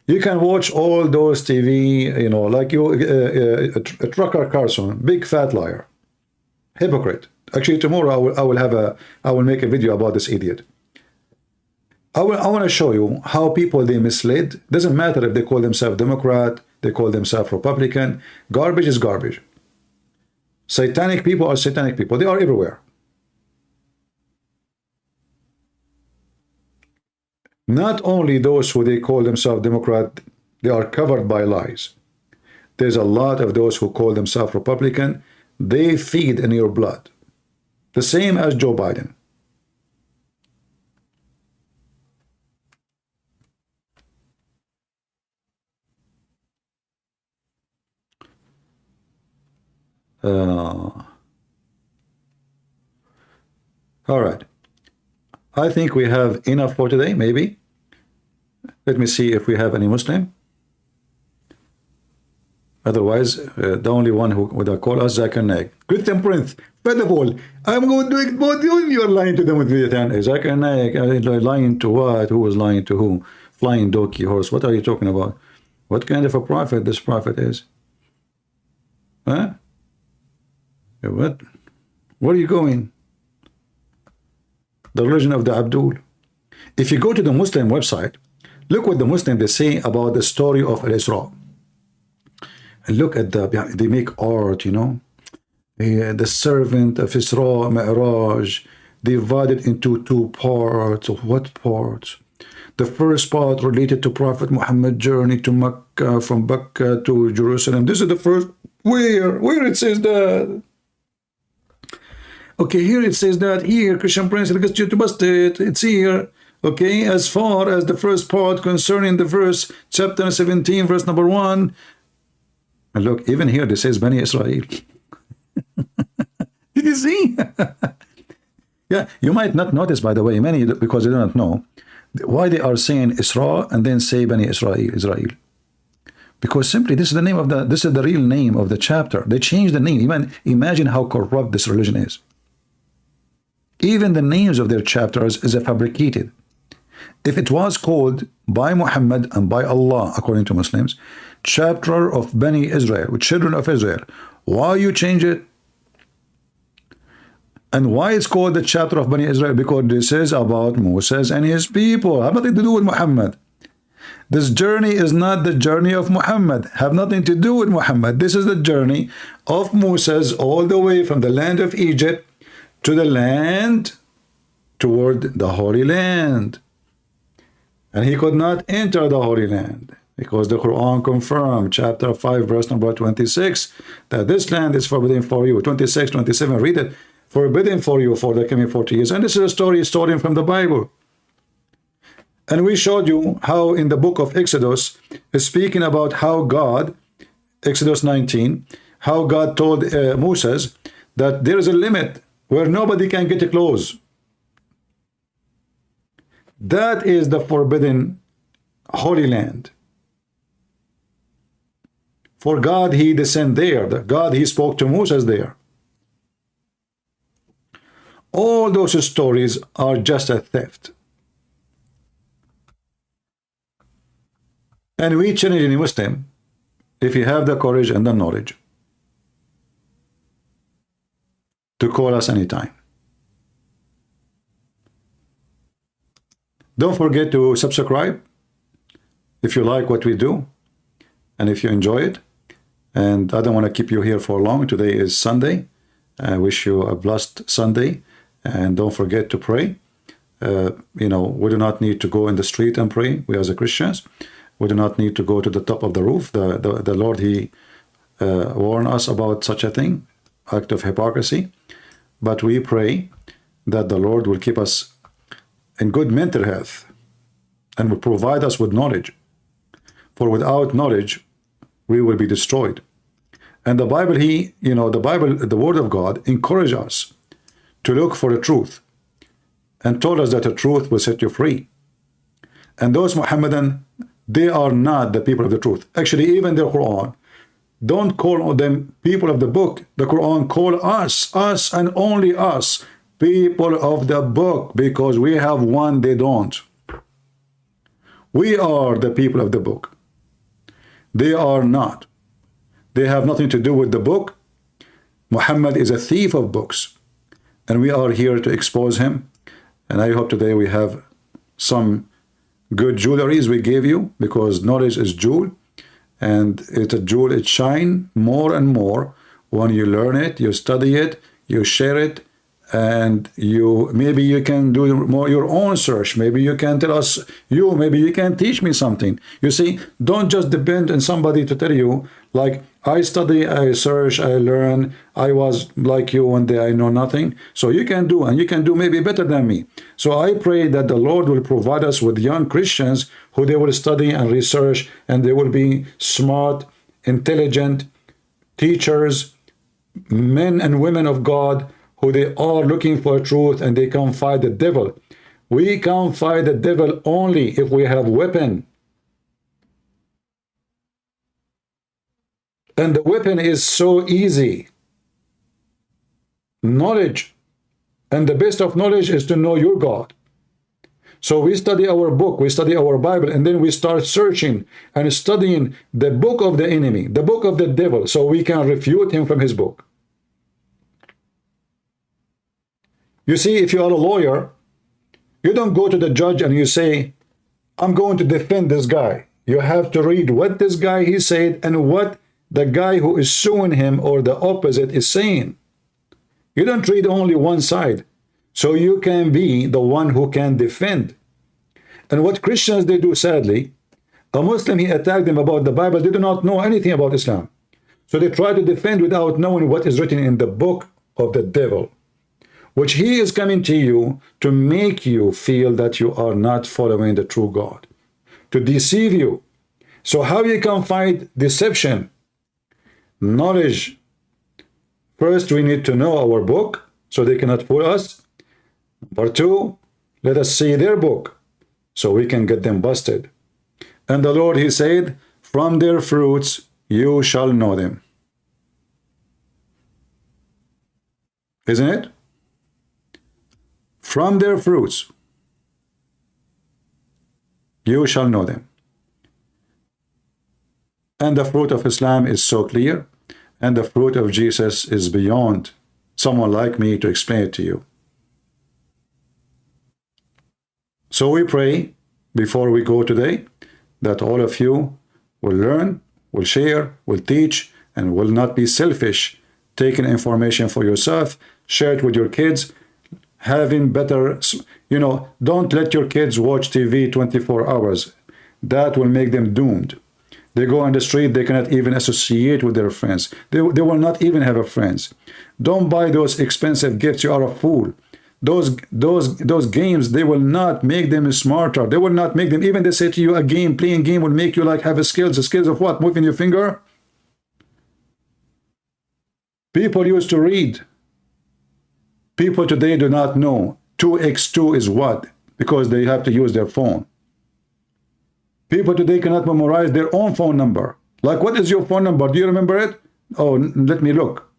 You can watch all those TV, you know, like a Trucker Carson, big fat liar, hypocrite. Actually, tomorrow I will make a video about this idiot. I want to show you how people they misled. Doesn't matter if they call themselves Democrat, they call themselves Republican. Garbage is garbage. Satanic people are satanic people. They are everywhere. Not only those who they call themselves Democrat, they are covered by lies. There's a lot of those who call themselves Republican. They feed in your blood. The same as Joe Biden. All right. I think we have enough for today, maybe. Let me see if we have any Muslim. Otherwise, the only one who would call us Zakir Naik. Christian Prince, first of all, I'm going to do it both you. You're lying to them with Zakir Naik. Lying to what? Who was lying to who? Flying donkey horse. What are you talking about? What kind of a prophet this prophet is? Huh? What? Where are you going? The religion of the Abdul. If you go to the Muslim website, look what the Muslims they say about the story of Al-Isra. And look at they make art, you know. The servant of Isra Mi'raj divided into two parts. What parts? The first part related to Prophet Muhammad journey to Mecca, from Mecca to Jerusalem. This is the first. Where it says that? Okay, here it says that. Here, Christian Prince, it's here. Okay, as far as the first part concerning the verse, chapter 17, verse number 1. And look, even here, this says Bani Israel. Did you see? Yeah, you might not notice, by the way, many, because they do not know, why they are saying Isra and then say Bani Israel. Because simply, this is the name of this is the real name of the chapter. They changed the name. Imagine how corrupt this religion is. Even the names of their chapters is fabricated. If it was called by Muhammad and by Allah, according to Muslims, chapter of Bani Israel, children of Israel, why you change it? And why it's called the chapter of Bani Israel? Because this is about Moses and his people. Have nothing to do with Muhammad. This journey is not the journey of Muhammad. Have nothing to do with Muhammad. This is the journey of Moses all the way from the land of Egypt to the land toward the Holy Land. And he could not enter the Holy Land because the Quran confirmed, chapter 5, verse number 26, that this land is forbidden for you. 26, 27, read it. Forbidden for you for the coming 40 years. And this is a story from the Bible. And we showed you how in the book of Exodus, is speaking about how God, Exodus 19, how God told Moses that there is a limit where nobody can get close. That is the forbidden Holy Land. For God, he descended there. The God, he spoke to Moses there. All those stories are just a theft. And we challenge any Muslim, if you have the courage and the knowledge, to call us anytime. Don't forget to subscribe if you like what we do and if you enjoy it. And I don't want to keep you here for long. Today is Sunday, I wish you a blessed Sunday, and don't forget to pray. You know, we do not need to go in the street and pray. We as a Christians, we do not need to go to the top of the roof. The Lord, He warned us about such a thing, act of hypocrisy. But we pray that the Lord will keep us in good mental health and will provide us with knowledge. For without knowledge, we will be destroyed. And the Bible, the Word of God, encouraged us to look for the truth and told us that the truth will set you free. And those Muhammadan, they are not the people of the truth. Actually, even the Quran, don't call them people of the book. The Quran call us and only us, people of the book, because we have one, they don't. We are the people of the book. They are not. They have nothing to do with the book. Muhammad is a thief of books, and we are here to expose him. And I hope today we have some good jewelries we gave you, because knowledge is jewel, and it's a jewel, it shines more and more when you learn it, you study it, you share it, and maybe you can do more your own search. Maybe you can tell us, maybe you can teach me something. You see, don't just depend on somebody to tell you, like, I study, I search, I learn, I was like you one day, I know nothing. So you can do, and you can do maybe better than me. So I pray that the Lord will provide us with young Christians who they will study and research, and they will be smart, intelligent teachers, men and women of God, who they are looking for truth, and they can fight the devil. We can fight the devil only if we have weapon. And the weapon is so easy. Knowledge. And the best of knowledge is to know your God. So we study our book, we study our Bible, and then we start searching and studying the book of the enemy, the book of the devil, so we can refute him from his book. You see, if you are a lawyer, you don't go to the judge and you say, I'm going to defend this guy. You have to read what this guy he said and what the guy who is suing him or the opposite is saying. You don't read only one side, so you can be the one who can defend. And what Christians they do, sadly, a Muslim, he attacked them about the Bible, they do not know anything about Islam. So they try to defend without knowing what is written in the book of the devil, which he is coming to you to make you feel that you are not following the true God, to deceive you. So how you can fight deception? Knowledge. First, we need to know our book, so they cannot fool us. Number two, let us see their book, so we can get them busted. And the Lord, he said, from their fruits you shall know them. Isn't it? From their fruits you shall know them. And the fruit of Islam is so clear, and the fruit of Jesus is beyond someone like me to explain it to you. So we pray before we go today that all of you will learn, will share, will teach, and will not be selfish, taking information for yourself, share it with your kids, having better, don't let your kids watch TV 24 hours. That will make them doomed. They go on the street, they cannot even associate with their friends. They will not even have a friends. Don't buy those expensive gifts, you are a fool. Those games, they will not make them smarter. They will not make them, even they say to you, playing game will make you like have a skills. The skills of what? Moving your finger? People used to read. People today do not know 2x2 is what, because they have to use their phone. People today cannot memorize their own phone number. Like, what is your phone number? Do you remember it? Oh, let me look.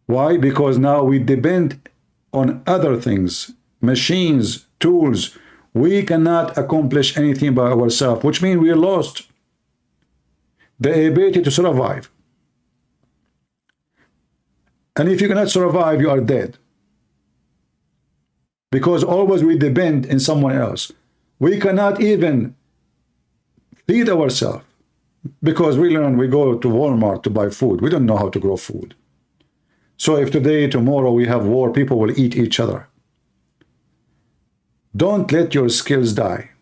Why? Because now we depend on other things, machines, tools. We cannot accomplish anything by ourselves, which means we are lost. The ability to survive. And if you cannot survive, you are dead. Because always we depend on someone else. We cannot even feed ourselves, because we go to Walmart to buy food. We don't know how to grow food. So if today, tomorrow we have war, people will eat each other. Don't let your skills die.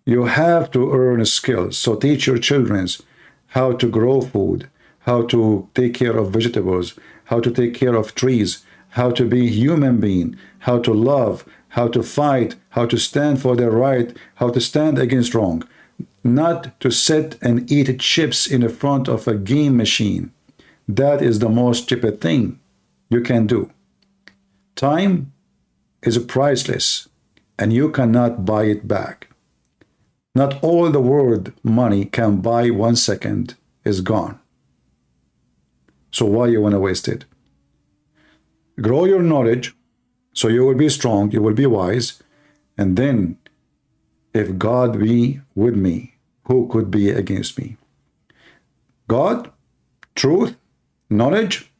You have to earn skills. So teach your children how to grow food, how to take care of vegetables, how to take care of trees, how to be human being, how to love, how to fight, how to stand for their right, how to stand against wrong. Not to sit and eat chips in the front of a game machine. That is the most stupid thing you can do. Time is priceless, and you cannot buy it back. Not all the world money can buy 1 second is gone. So why you want to waste it? Grow your knowledge so you will be strong, you will be wise, and then if God be with me, who could be against me? God, truth, knowledge,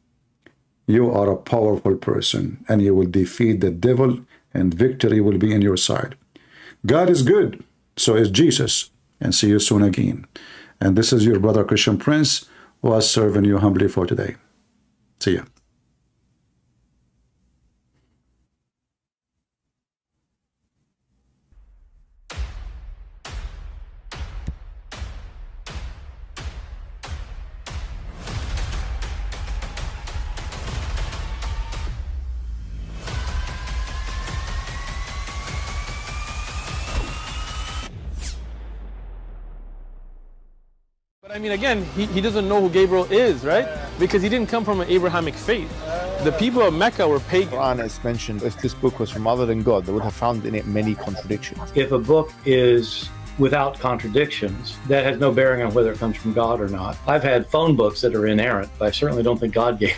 you are a powerful person and you will defeat the devil and victory will be in your side. God is good, so is Jesus, and see you soon again. And this is your brother Christian Prince, who was serving you humbly for today. See ya. But I mean, again, he doesn't know who Gabriel is, right? Because he didn't come from an Abrahamic faith. The people of Mecca were pagan. Quran is mentioned, if this book was from other than God, they would have found in it many contradictions. If a book is without contradictions, that has no bearing on whether it comes from God or not. I've had phone books that are inerrant, but I certainly don't think God gave